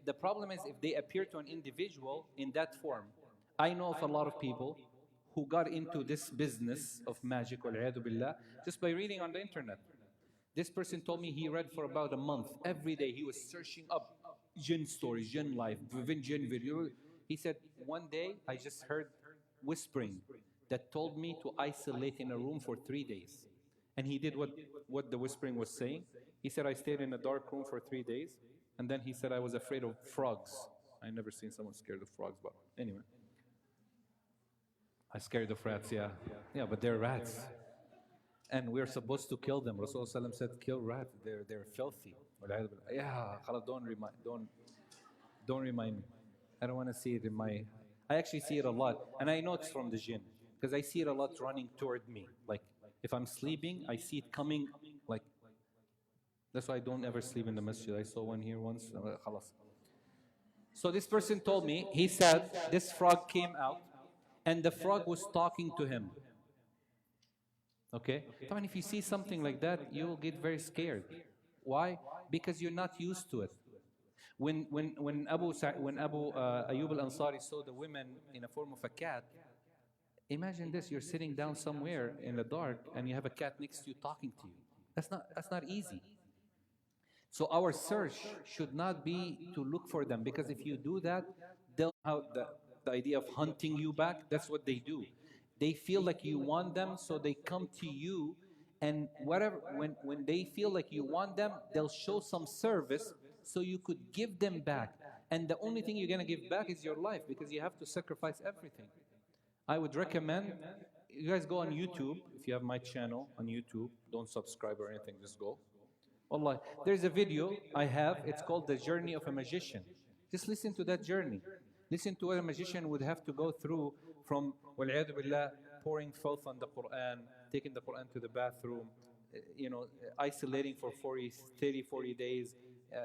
The problem is if they appear to an individual in that form. I know of a lot of people who got into this business of magic, billah, just by reading on the internet. This person told me he read for about a month. Every day he was searching up jinn stories, jinn life, jinn video. He said, one day I just heard whispering that told me to isolate in a room for 3 days. And he did what the whispering was saying. He said, I stayed in a dark room for 3 days. And then he said, I was afraid of frogs. I never seen someone scared of frogs, but anyway. I scared of rats, yeah. Yeah, but they're rats. And we're supposed to kill them. Rasulullah said, kill rats. They're filthy. Yeah, don't remind me. I don't want to see it in my... I actually see it a lot. And I know it's from the jinn. Because I see it a lot running toward me. Like, if I'm sleeping, I see it coming, like... That's why I don't ever sleep in the masjid. I saw one here once. So this person told me, he said, this frog came out, and the frog was talking to him. Okay? I mean, if you see something like that, you will get very scared. Why? Because you're not used to it. When Abu Ayyub al-Ansari saw the women in a form of a cat, imagine this, you're sitting down somewhere in the dark and you have a cat next to you talking to you. That's not easy. So our search should not be to look for them, because if you do that, they'll have the idea of hunting you back. That's what they do. They feel like you want them, so they come to you, and whatever, when they feel like you want them, they'll show some service so you could give them back. And the only thing you're going to give back is your life, because you have to sacrifice everything. I would recommend you guys go on YouTube. If you have my channel on YouTube, don't subscribe or anything, just go. Wallah, there's a video I have, it's called The Journey of a Magician. Just listen to that journey. Listen to what a magician would have to go through, from, wal'iyadu billah, pouring filth on the Quran, taking the Quran to the bathroom, isolating for 30, 40 days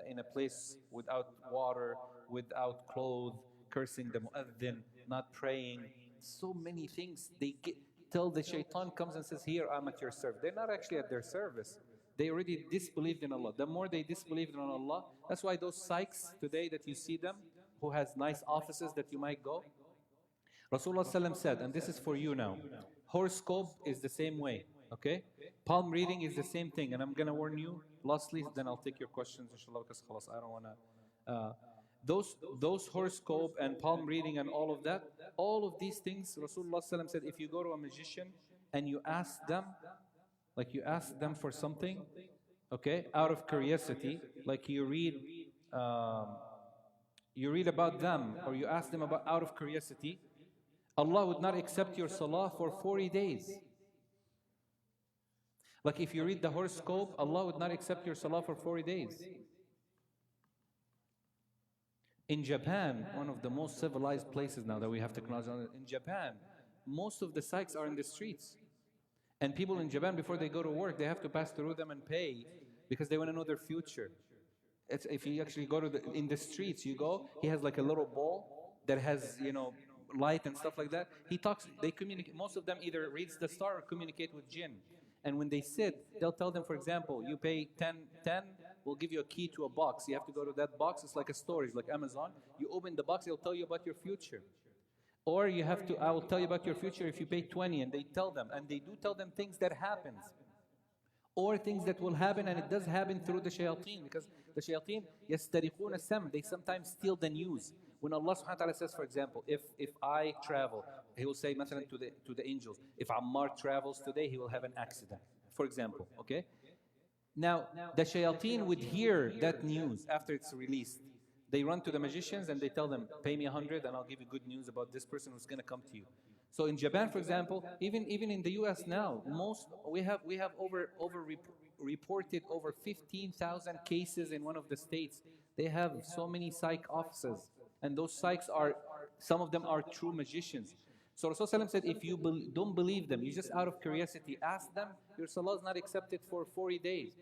in a place without water, without clothes, cursing the mu'adhin, not praying. So many things they get till the shaitan comes and says, here, I'm at your service. They're not actually at their service. They already disbelieved in Allah. The more they disbelieved in Allah, that's why those psychs today that you see them, who has nice offices that you might go, Rasulullah ﷺ said, and this is for you now, horoscope is the same way, okay? Palm reading is the same thing, and I'm going to warn you, lastly, then I'll take your questions, inshallah, because I don't want to... those horoscope and palm reading and all of that, all of these things, Rasulullah ﷺ said, if you go to a magician and you ask them, like you ask them for something, okay, out of curiosity, like you read about them, or you ask them about out of curiosity, Allah would not accept your salah for 40 days. Like if you read the horoscope, Allah would not accept your salah for 40 days. In Japan, one of the most civilized places now that we have technology, in Japan, most of the sites are in the streets. And people in Japan, before they go to work, they have to pass through them and pay, because they want to know their future. If you actually go to in the streets, you go, he has like a little ball that has, light and stuff like that. He talks, they communicate, most of them either reads the star or communicate with jinn. And when they sit, they'll tell them, for example, you pay 10, we'll give you a key to a box. You have to go to that box. It's like a storage, like Amazon. You open the box, it'll tell you about your future. Or you have to, I will tell you about your future if you pay 20, and they tell them. And they do tell them things that happens. Or things that will happen, and it does happen through the shayateen, because the shayateen, yastariquna sam, they sometimes steal the news. When Allah subhanahu wa ta'ala says, for example, if I travel, He will say, مثلا, to the angels, if Ammar travels today, he will have an accident. for example, okay? Now, the shayateen would hear that news after it's released. They run to the magicians and they tell them, pay me 100 and I'll give you good news about this person who's going to come to you. So in Japan, for example, even in the US now, we have reported over 15,000 cases in one of the states. They have so many psych offices, and those psychs are, some of them are true magicians. So Rasulullah said, if you don't believe them, you just out of curiosity ask them, your salah is not accepted for 40 days.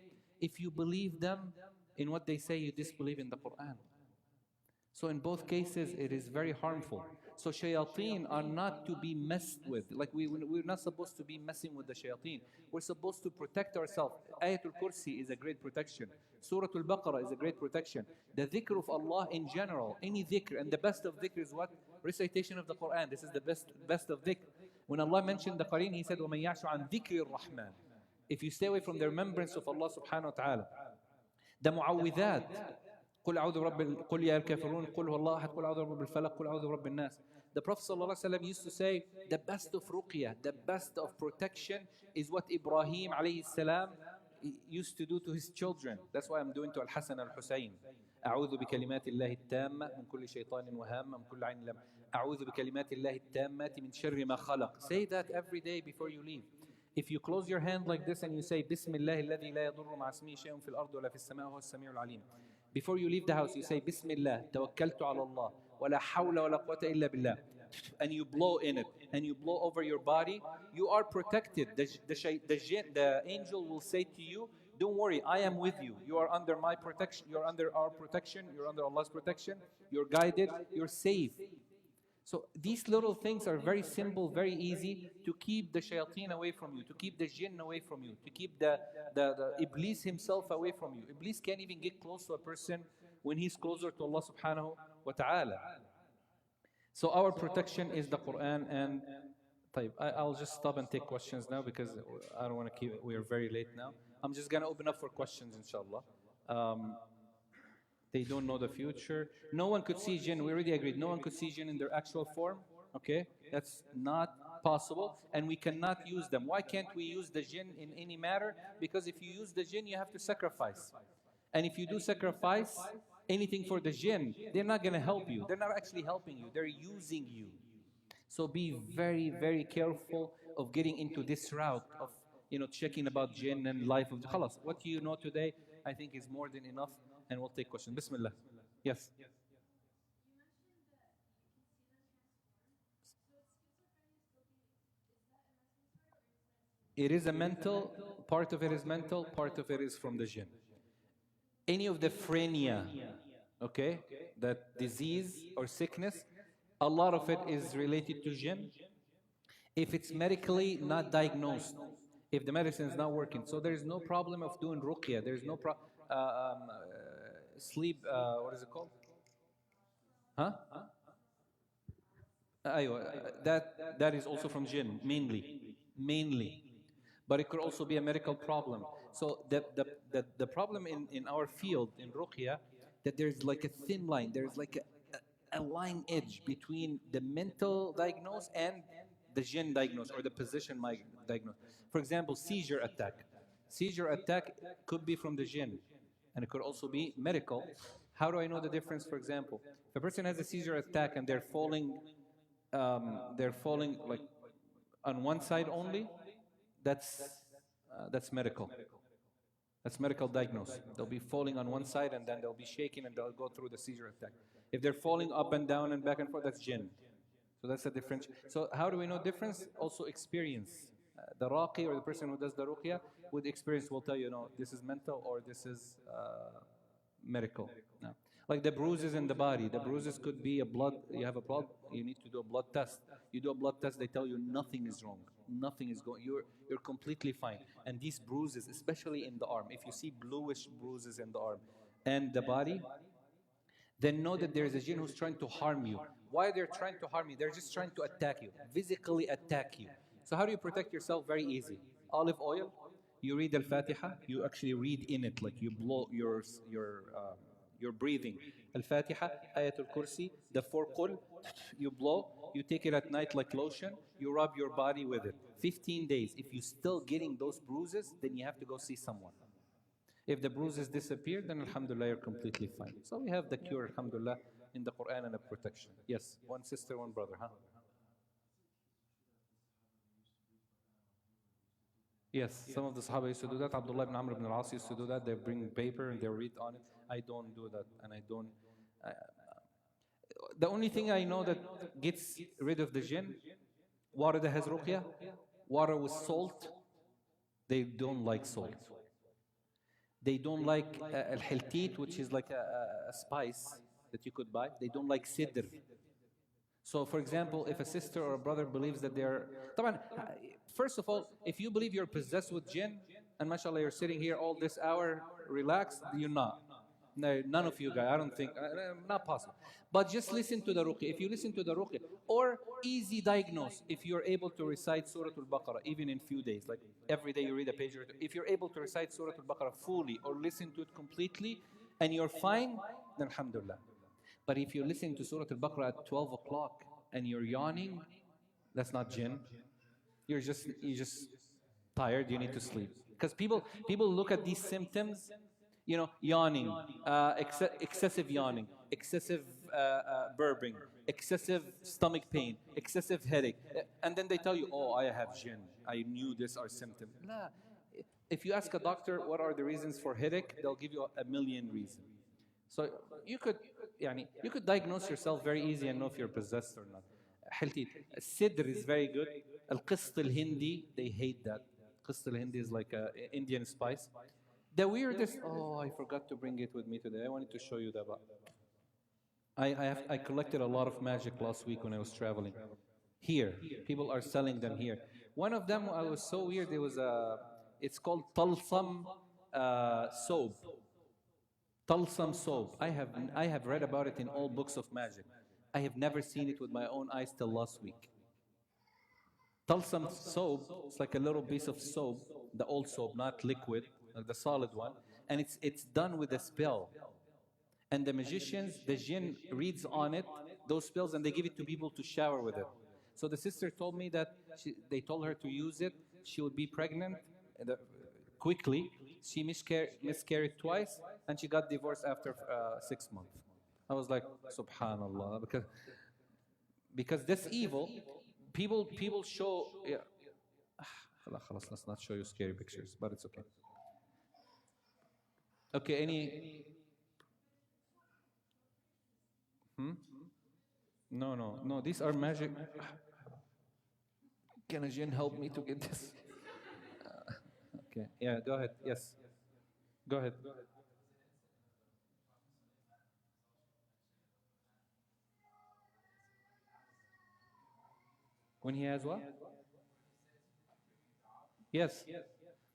If you believe them in what they say, you disbelieve in the Quran. So in both cases, it is very harmful. So shayateen are not to be messed with. Like we're not supposed to be messing with the shayateen. We're supposed to protect ourselves. Ayatul Kursi is a great protection. Surah Al-Baqarah is a great protection. The dhikr of Allah in general, any dhikr, and the best of dhikr is what? Recitation of the Quran. This is the best of dhikr. When Allah mentioned the Quran, He said, وَمَن يَعْشُ عَنْ ذِكْرِ الرَّحْمَنِ. If you stay away from the remembrance of Allah subhanahu wa ta'ala, the mu'awwidhat, قل أعوذ برب قل يا الكافرون قل هو الله أحد قل أعوذ برب الفلق قل أعوذ برب الناس. The Prophet ﷺ used to say, the best of ruqyah, the best of protection is what Ibrahim alayhi salam used to do to his children. That's why I'm doing to Al-Hasan Al-Husayn. أعوذ بكلمات الله التامة من كل شيطان وهامة من كل عين لم. أعوذ بكلمات الله التامة من شر ما خلق. Say that every day before you leave. If you close your hand like this and you say, بسم الله الذي لا يضر مع اسمه شيء في الأرض ولا في السماء وهو السميع العليم. Before you leave the house, you say, Bismillah, tawakkaltu ala Allah, wa la hawla wa la quwwata illa billah. And you blow in it, and you blow over your body, you are protected. The angel will say to you, don't worry, I am with you. You are under my protection, you're under our protection, you're under Allah's protection, you're guided, you're safe. So these little things are very simple, very easy to keep the shayateen away from you, to keep the jinn away from you, to keep the Iblis himself away from you. Iblis can't even get close to a person when he's closer to Allah subhanahu wa ta'ala. So our protection is the Quran. And I'll just stop and take questions now because I don't want to keep it. We are very late now. I'm just going to open up for questions, inshallah. They don't know the future. No one could see jinn. We already agreed. No one could see jinn in their actual form. Okay? That's not possible. And we cannot use them. Why can't we use the jinn in any matter? Because if you use the jinn, you have to sacrifice. And if you do sacrifice anything for the jinn, they're not going to help you. They're not actually helping you. They're using you. So be very, very careful of getting into this route of, checking about jinn and life of the khalas. What you know today, I think, is more than enough. And we'll take questions. Bismillah. Yes. It is a mental, part of it is mental, part of it is from the jinn. Any of the phrenia, okay, that disease or sickness, a lot of it is related to jinn. If it's medically not diagnosed, if the medicine is not working, so there is no problem of doing ruqyah. There is no problem. Sleep, what is it called? Huh? That is also from jinn, mainly. But it could also be a medical problem. So the problem in our field, in Ruqyah, that there's like a thin line, there's like a line edge between the mental diagnosis and the jinn diagnosis or the position diagnosis. For example, seizure attack. Seizure attack could be from the jinn. And it could also be medical. How do I know the difference? For example, if a person has a seizure attack and they're falling like on one side only, that's medical. That's medical diagnosis. They'll be falling on one side and then they'll be shaking and they'll go through the seizure attack. If they're falling up and down and back and forth, that's jinn. So that's the difference. So how do we know difference? Also experience. The raqi, or the person who does the ruqyah, with experience will tell you, this is mental or this is medical. No. Like the bruises in the body. The bruises could be a blood. You have a blood, you need to do a blood test. You do a blood test, they tell you nothing is wrong. Nothing is going, you're completely fine. And these bruises, especially in the arm, if you see bluish bruises in the arm and the body, then know that there is a jinn who's trying to harm you. Why they're trying to harm you? They're just trying to attack you, physically attack you. So how do you protect yourself? Very easy. Olive oil, you read Al-Fatiha, you actually read in it, like you blow your You're breathing. Al-Fatiha, Ayatul Kursi, the four Qul, you blow, you take it at night like lotion, you rub your body with it. 15 days. If you're still getting those bruises, then you have to go see someone. If the bruises disappear, then alhamdulillah, you're completely fine. So we have the cure, alhamdulillah, in the Quran and the protection. Yes, one sister, one brother, huh? Yes, some of the Sahaba used to do that. Abdullah ibn Amr ibn al-As used to do that. They bring paper and they read on it. I don't do that, and I don't. The only thing I know that gets rid of the jinn, water that has ruqyah, water with salt. They don't like salt. They don't like al-hiltit, which is like a spice that you could buy. They don't like sidr. So, for example, if a sister or a brother believes that they're... First of all, if you believe you're possessed with jinn, and mashallah, you're sitting here all this hour relaxed, you're not. No, none of you guys, I don't think, not possible. But just listen to the ruqyah. If you listen to the ruqyah, or easy diagnose, if you're able to recite Surah Al-Baqarah, even in few days, like every day you read a page or two, if you're able to recite Surah Al-Baqarah fully, or listen to it completely, and you're fine, then alhamdulillah. But if you're listening to Surah Al-Baqarah at 12 o'clock, and you're yawning, that's not jinn. You're just tired, you need to sleep. Because people look at these symptoms, you know, yawning, excessive yawning, excessive burping, excessive stomach pain, excessive headache. And then they tell you, oh, I have jinn. I knew this are symptoms. Nah. If you ask a doctor what are the reasons for headache, they'll give you a million reasons. So you could diagnose yourself very easy and know if you're possessed or not. Hiltit. Sidr is very good. Al-Qist al-Hindi, they hate that. Qist al-Hindi is like an Indian spice. The weirdest, oh, I forgot to bring it with me today. I wanted to show you that. I collected a lot of magic last week when I was traveling. Here, people are selling them here. One of them, I was so weird. It's called Talsam soap. Talsam soap. I have read about it in all books of magic. I have never seen it with my own eyes till last week. Talsam soap, it's like a little piece of soap, the old soap, not liquid, the solid one, and it's done with a spell. And the magicians, the jinn reads on it, those spells, and they give it to people to shower with it. So the sister told me that they told her to use it, she would be pregnant quickly. She miscarried twice, and she got divorced after 6 months. I was like, subhanallah, because this evil, people show, yeah. Let's not show you scary pictures, but it's okay. Okay, any? No, these are magic. Can a jinn help me to get this? Okay, yeah, go ahead, yes. Go ahead. When he has what? Yes.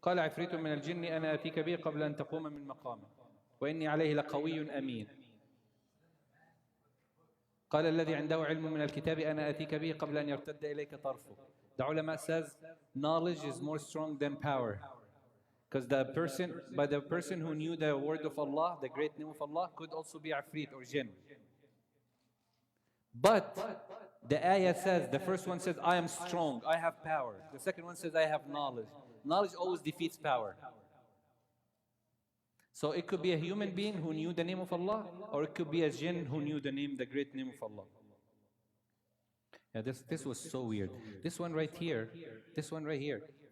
قال عفريت من الجن أنا آتيك به قبل أن تقوم من مقامك وإني عليه لقوي أمين. قال الذي عنده علم من الكتاب أنا آتيك به قبل أن يرتد إليك طرفك. The ulama says knowledge is more strong than power. Because the person who knew the word of Allah, the great name of Allah, could also be Afrit or Jinn. But the ayah says, the first one says, I am strong, I have power. The second one says, I have knowledge. Knowledge always defeats power. So it could be a human being who knew the name of Allah, or it could be a jinn who knew the great name of Allah. Yeah, this was so weird. This one right here, the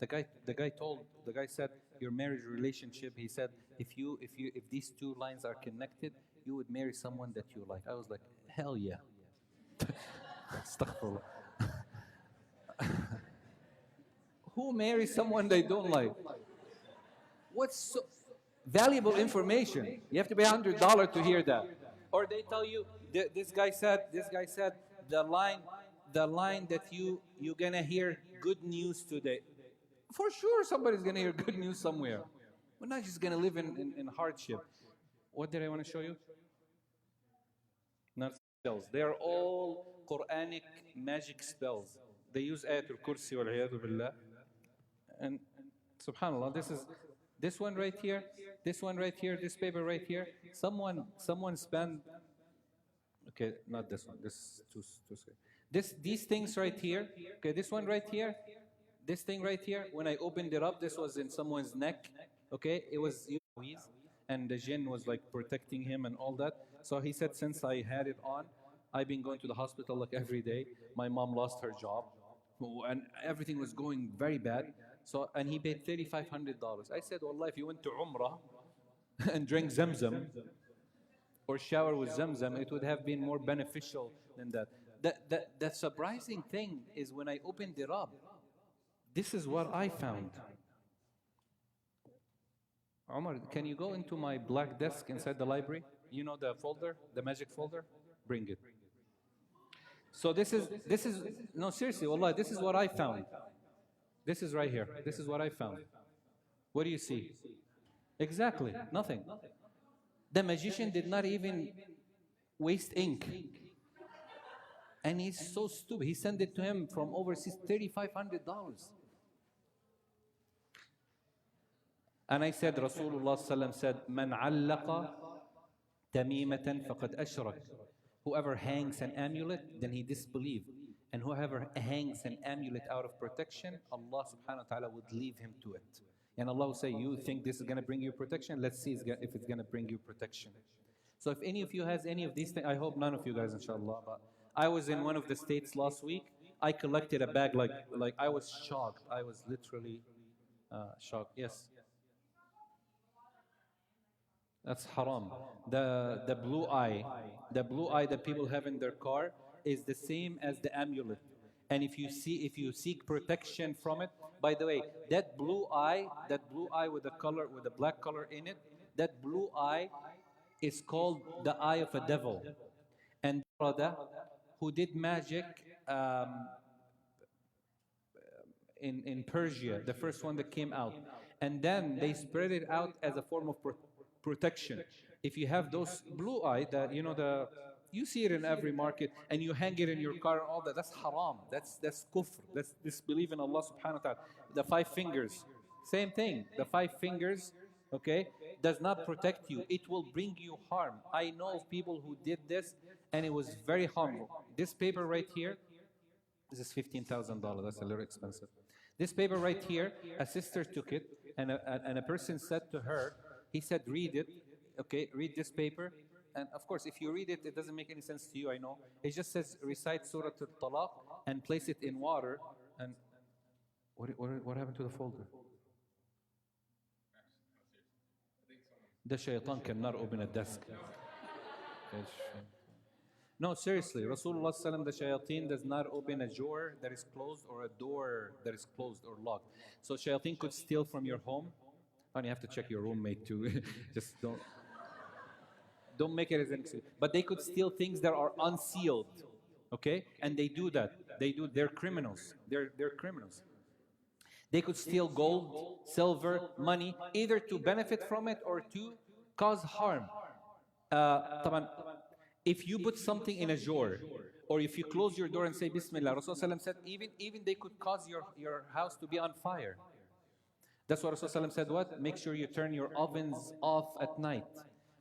guy said, your marriage relationship, he said, if these two lines are connected, you would marry someone that you like. I was like, hell yeah. Astaghfirullah. Who marries someone they don't like? What's so valuable information? You have to pay $100 to hear that. Or they tell you, this guy said, the line that you're gonna hear good news today. For sure somebody's gonna hear good news somewhere. We're not just gonna live in hardship. What did I want to show you? Not spells. They are all Quranic magic spells. They use Ayatul Kursi wal-'iyadhu billah. And subhanAllah, this is This one right here, this one right here, this paper right here. Someone spent. Okay, not this one. This is too scary. These things right here. Okay, this one right here, this thing right here. When I opened it up, this was in someone's neck. Okay, it was and the jinn was like protecting him and all that. So he said, since I had it on, I've been going to the hospital like every day. My mom lost her job, and everything was going very bad. So and he paid $3,500. I said, Wallah, if you went to Umrah and drank Zamzam or shower with Zamzam, it would have been more beneficial than that. The surprising thing is when I opened it up, this is what I found. Omar, can you go into my black desk inside the library? You know the folder, the magic folder? Bring it. So this is, no, seriously, wallah, this is what I found. This is right here. This is what I found. What do you see? Exactly, nothing. The magician did not even waste ink. And he's so stupid. He sent it to him from overseas, $3,500. And I said, Rasulullah ﷺ said, Man allaqa tamimatan faqad ashrak. Whoever hangs an amulet, then he disbelieved. And whoever hangs an amulet out of protection, Allah subhanahu wa ta'ala would leave him to it. And Allah will say, you think this is going to bring you protection? Let's see if it's going to bring you protection. So if any of you has any of these things, I hope none of you guys, inshallah, but I was in one of the states last week. I collected a bag like I was shocked. I was literally shocked. Yes. That's haram. The blue eye that people have in their car is the same as the amulet. And if you seek protection from it, by the way, that blue eye with the black color in it, that blue eye is called the eye of a devil. And brother who did magic in Persia, the first one that came out, and then they spread it out as a form of protection. If you have those blue eye, that you see it in every market, and you hang it in your car and all that, that's haram. That's kufr. That's disbelief in Allah subhanahu wa ta'ala. The 5 fingers, same thing. The 5 fingers, okay, does not protect you. It will bring you harm. I know of people who did this, and it was very harmful. This paper right here, this is $15,000. That's a little expensive. This paper right here, a sister took it, and a person said to her, he said, read it, okay, read this paper. And of course, if you read it, it doesn't make any sense to you, I know. It just says, recite Surah Al-Talaq and place it in water. And what happened to the folder? The shaitan cannot open a desk. No, seriously, Rasulullah ﷺ, the shayateen does not open a drawer that is closed or a door that is closed or locked. So shayateen could steal from your home. And you have to check your roommate too. Just don't make it as an excuse. But they could steal things that are unsealed, okay? And they do that. They're criminals. They're criminals. They could steal gold, silver, money, either to benefit from it or to cause harm. If you put something in a drawer, or if you close your door and say Bismillah, Rasulullah said even they could cause your house to be on fire. That's what Rasulullah said, what? Make sure you turn your ovens off at night.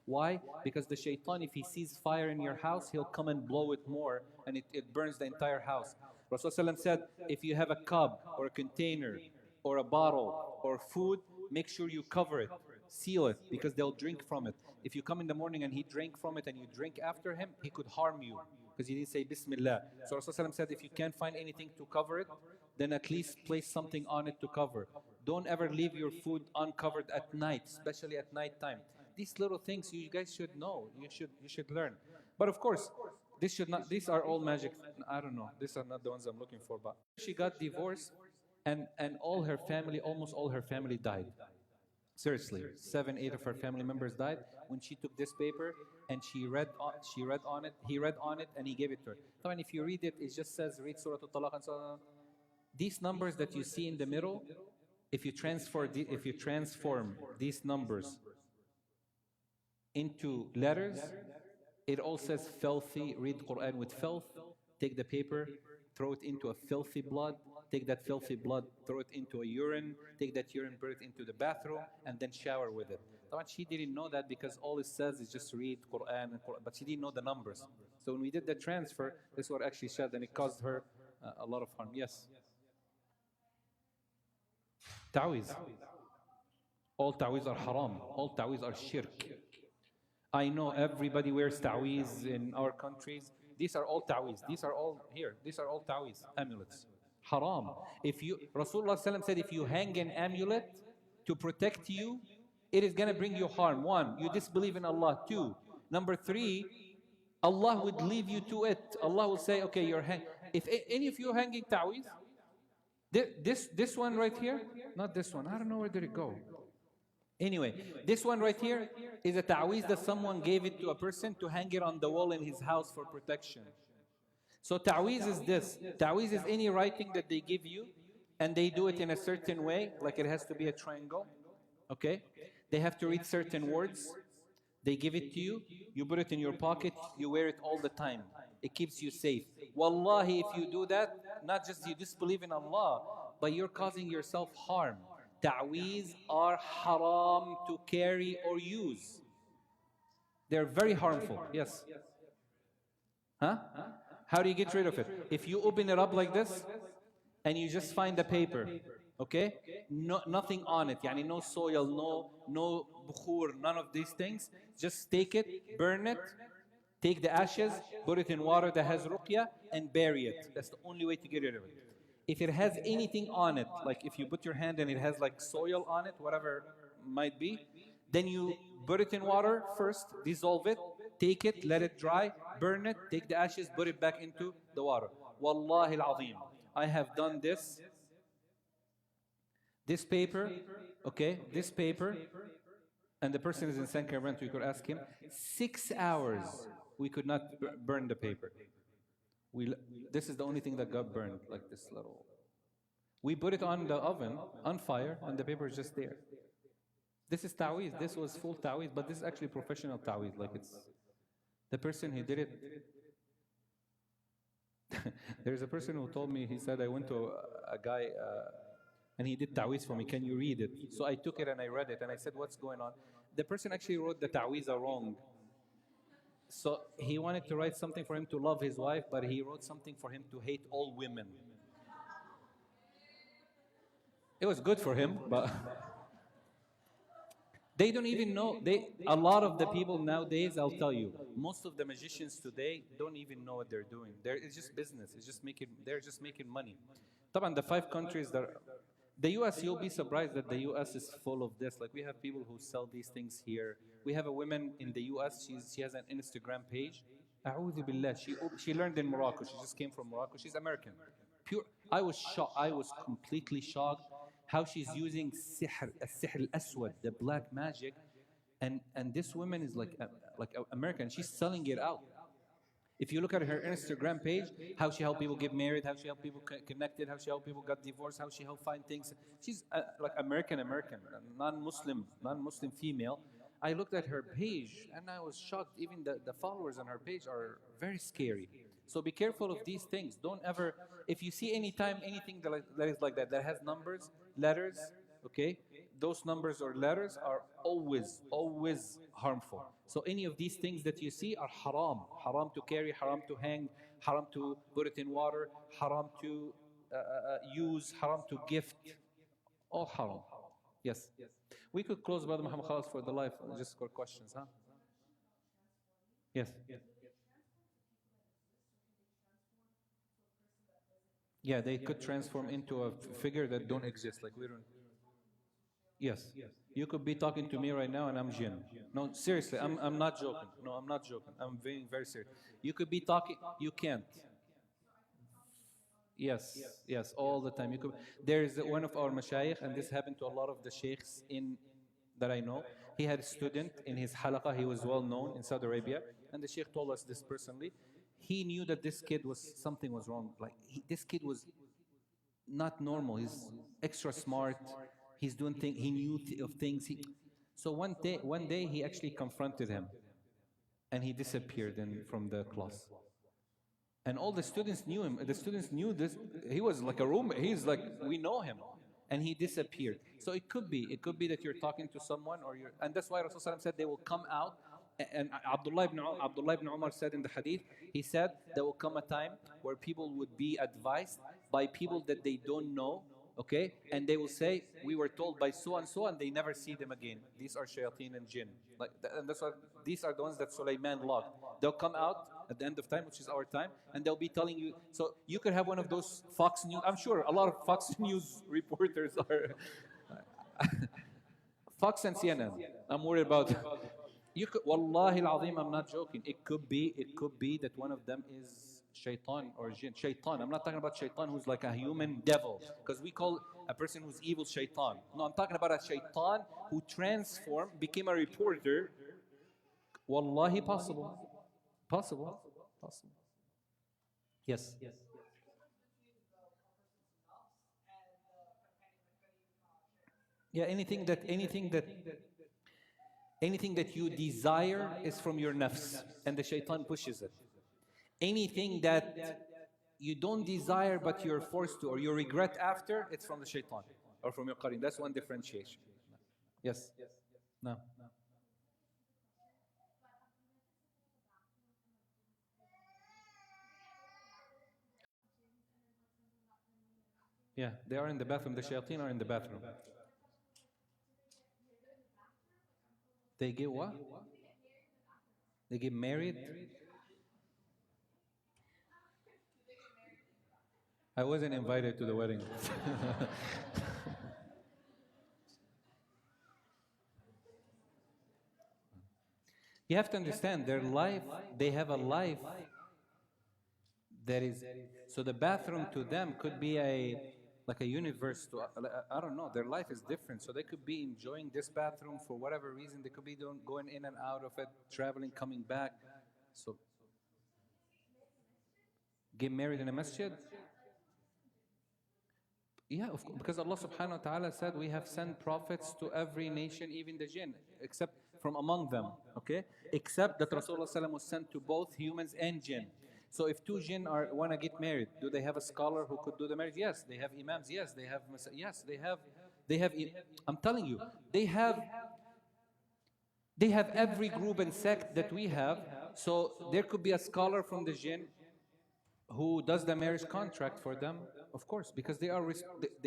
Why? Because the shaitan, if he sees fire in your house, he'll come and blow it more, and it burns the entire house. Rasulullah said, if you have a cup or a container or a bottle or food, make sure you cover it, seal it, because they'll drink from it. If you come in the morning and he drank from it and you drink after him, he could harm you because you didn't say Bismillah. So Rasulullah said, if you can't find anything to cover it, then at least place something on it to cover. Don't ever leave your food uncovered at night, especially at night time. These little things you guys should know. You should learn. But of course, this should not. These are all magic. I don't know. These are not the ones I'm looking for. But she got divorced, and all her family, almost all her family died. Seriously, 7, 8 of her family members died when she took this paper and she read on it. He read on it and he gave it to her. So if you read it, it just says read Surah Al-Talaq and so on. These numbers that you see in the middle, if you transform these numbers into letters, it all says filthy. Read Quran with filth. Take the paper, throw it into a filthy blood, take that filthy blood, throw it into a urine, take that urine, put it into the bathroom, and then shower with it. But she didn't know that because all it says is just read Quran, but she didn't know the numbers. So when we did the transfer, this was actually said, and it caused her a lot of harm. Yes? Ta'wiz. All ta'wiz are haram. All ta'wiz are shirk. I know everybody wears ta'wiz in our countries. These are all ta'wiz. These are all here. These are all ta'wiz, amulets. Haram. If you, Rasulullah said, if you hang an amulet to protect you, it is going to bring you harm. One, you disbelieve in Allah. Two, number three, Allah would leave you to it. Allah will say, okay, you're if any of you are hanging ta'wiz, this one right here, not this one. I don't know where did it go. Anyway, this one right here is a ta'wiz that someone gave it to a person to hang it on the wall in his house for protection. So ta'wiz is this. Ta'wiz is any writing that they give you, and they do it in a certain way, like it has to be a triangle. Okay? They have to read certain words. They give it to you. You put it in your pocket. You wear it all the time. It keeps you safe. Wallahi, if you do that, not just you disbelieve in Allah, but you're causing yourself harm. Ta'weez are haram to carry or use. They're very harmful. Yes? Huh? How do you get rid of it? If you open it up like this, and you just find the paper, okay? No, nothing on it. Yani no soil, no bukhur, none of these things. Just take it, burn it, take the ashes, put it in water that has ruqyah, and bury it. That's the only way to get rid of it. If it has anything on it, like if you put your hand and it has like soil on it, whatever might be, then you put it in water first, dissolve it, take it, let it dry, burn it, take the ashes, put it back into the water. Wallahi al-azim, I have done this. This paper, okay, this paper, and the person is in San Cameron, you could ask him, 6 hours we could not burn the paper. This is the only thing that got burned, like this little. We put it on the oven, on fire, and the paper is just there. This is ta'weez. This was full ta'weez, but this is actually professional ta'weez. Like it's the person who did it. There's a person who told me, he said, I went to a guy and he did ta'weez for me. Can you read it? So I took it and I read it and I said, what's going on? The person actually wrote the ta'weez wrong. So he wanted to write something for him to love his wife, but he wrote something for him to hate all women. It was good for him, but they don't even know. A lot of the people nowadays, I'll tell you, most of the magicians today don't even know what they're doing. It's just business. They're just making money. The 5 countries that the US, you'll be surprised that the US is full of this. Like we have people who sell these things here. We have a woman in the US, she has an Instagram page. A'udhu billah, she learned in Morocco. She just came from Morocco. She's American. Pure. I was shocked. I was completely shocked how she's using sihr, al-sihr al-aswad, the black magic. And this woman is like American. She's selling it out. If you look at her Instagram page, how she helped people get married, how she helped people connected, how she helped people get divorced, how she helped find things. She's like American, non-Muslim female. I looked at her page and I was shocked. Even the followers on her page are very scary. So be careful of these things. Don't ever, if you see anything that is like that has numbers, letters, okay? Those numbers or letters are always harmful. So any of these things that you see are haram. Haram to carry, haram to hang, haram to put it in water, haram to use, haram to gift. All haram. Yes. We could close Brother Muhammad Khalas for the life, just for questions, huh? Yes. Yeah, they could transform into a figure that don't exist, like we don't. Yes. You could be talking to me right now and I'm Jinn. No, seriously, I'm not joking. No, I'm not joking. I'm being very serious. You could be talking, you can't. Yes, all the time. There is one of our mashayikh, and this happened to a lot of the sheikhs that I know. He had a student in his halaqah, he was well known in Saudi Arabia, and the sheikh told us this personally. He knew that this kid something was wrong. Like this kid was not normal. He's extra smart. He's doing things. He knew of things. So one day he actually confronted him, and he disappeared from the class. And all the students knew him. The students knew this. He was like a roommate. He's like, we know him. And he disappeared. So it could be that you're talking to someone, or you're, and that's why Rasulullah said they will come out. And Abdullah ibn Umar said in the hadith, he said there will come a time where people would be advised by people that they don't know, okay? And they will say, we were told by so and so, and they never see them again. These are shayateen and jinn. And that's what, these are the ones that Sulaiman logged. They'll come out at the end of time, which is our time, and they'll be telling you. So you could have one of those Fox News. I'm sure a lot of Fox News reporters are Fox and CNN. I'm worried about. You could, Wallahi al-Azim, I'm not joking. It could be that one of them is shaitan or jinn. Shaitan. I'm not talking about shaitan who's like a human devil, because we call a person who's evil shaitan. No, I'm talking about a shaitan who transformed, became a reporter. Wallahi, possible. Possible. Yes. Yeah, anything that you desire is from your nafs, and the shaitan pushes it. Anything that you don't desire but you're forced to, or you regret after, it's from the shaitan or from your qarin. That's one differentiation. Yes. No. Yeah, they are in the bathroom. The shayateen are in the bathroom. They get what? They get married? I wasn't invited to the wedding. You have to understand their life, they have a life that is, so the bathroom to them could be like a universe to, I don't know, their life is different. So they could be enjoying this bathroom for whatever reason. They could be going in and out of it, traveling, coming back. So get married in a masjid? Yeah, of course, because Allah subhanahu wa ta'ala said we have sent prophets to every nation, even the jinn, except from among them, okay? Except that Rasulullah sallam was sent to both humans and jinn. So if two jinn want to get married, do they have a scholar who could do the marriage? Yes. They have imams? Yes. They have, yes, they have, I'm telling you, they have every group and sect that we have. So there could be a scholar from the jinn who does the marriage contract for them, of course, because they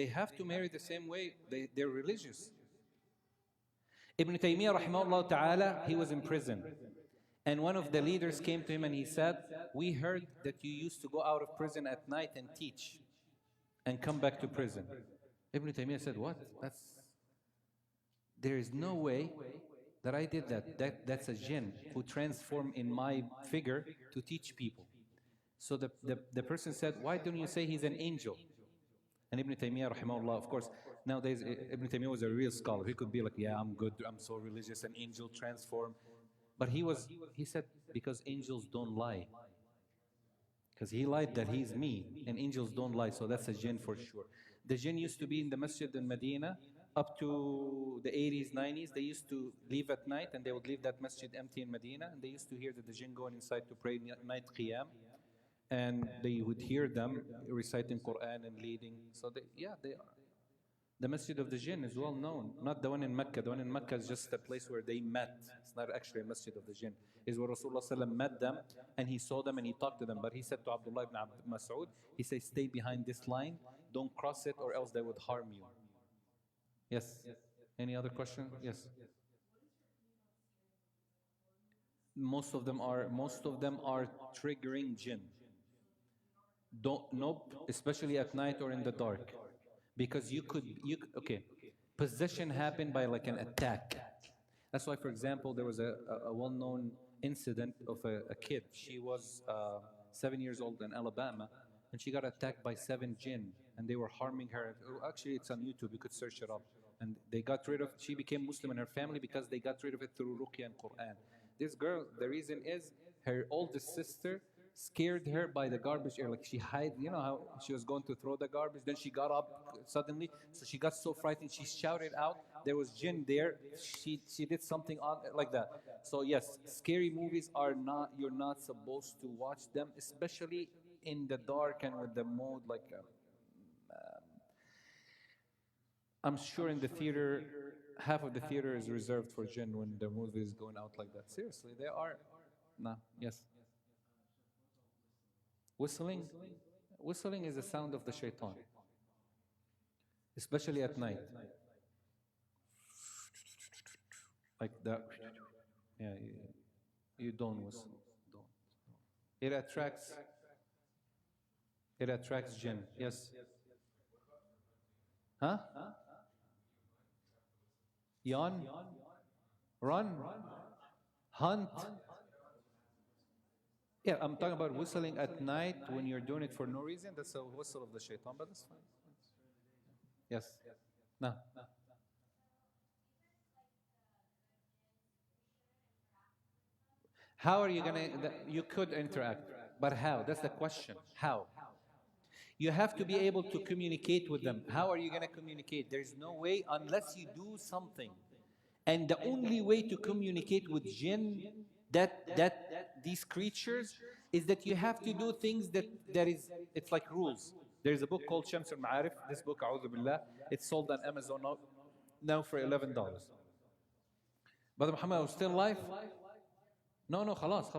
have to marry the same way. They're religious. Ibn Taymiyyah rahimahullah ta'ala, he was in prison. And one of the leaders came to him and he said, we heard that you used to go out of prison at night and teach and come back to prison. Ibn Taymiyyah said, what? There is no way that I did that. That's a jinn who transformed in my figure to teach people. So the person said, why don't you say he's an angel? And Ibn Taymiyyah rahimahullah, of course, nowadays Ibn Taymiyyah was a real scholar. He could be like, yeah, I'm good, I'm so religious, an angel transform. But he said, because angels don't lie. Because he lied that he's me, and angels don't lie, so that's a jinn for sure. The jinn used to be in the masjid in Medina up to the 80s, 90s. They used to leave at night, and they would leave that masjid empty in Medina, and they used to hear that the jinn going inside to pray night qiyam. And they would hear them reciting Quran and leading. So they are. The Masjid of the Jinn is well known. Not the one in Mecca. The one in Mecca is just a place where they met. It's not actually a Masjid of the Jinn. It's where Rasulullah ﷺ met them and he saw them and he talked to them. But he said to Abdullah ibn Mas'ud, he said, stay behind this line. Don't cross it or else they would harm you. Yes. Any other question? Yes. Most of them are triggering jinn. Nope, especially at night or in the dark, because okay, possession happened by like an attack. That's why, for example, there was a well-known incident of a kid. She was 7 years old in Alabama, and she got attacked by 7 jinn, and they were harming her. Actually, it's on YouTube. You could search it up. And they got rid of. She became Muslim and her family because they got rid of it through Ruqyah and Quran. This girl, the reason is her oldest sister scared her by the garbage air. Like she hid, you know how she was going to throw the garbage, then she got up suddenly, so she got so frightened, she shouted out, there was jinn there, she did something on like that. So yes, scary movies are not, you're not supposed to watch them, especially in the dark and with the mode like I'm sure in the theater, half of the theater is reserved for jinn when the movie is going out like that. Seriously, they are. No, yes. Whistling, whistling is the sound of the shaitan, especially at night. Like that. Yeah, you don't whistle. Don't. It attracts. It attracts jinn. Yes. Huh? Yawn. Run. Hunt. Yeah, I'm talking about whistling at night when you're doing it for no reason. That's a whistle of the shaitan, but that's fine. Yes. No. How are you gonna? You could interact, but how? That's the question. How? You have to be able to communicate with them. How are you gonna communicate? There's no way unless you do something. And the only way to communicate with jinn, that these creatures, is that you have to do things that is, it's like rules. There's a book called Shams al-Ma'arif. This book, A'udhu Billah, it's sold on Amazon now for $11. Brother Muhammad was still alive? No, no, خلاص.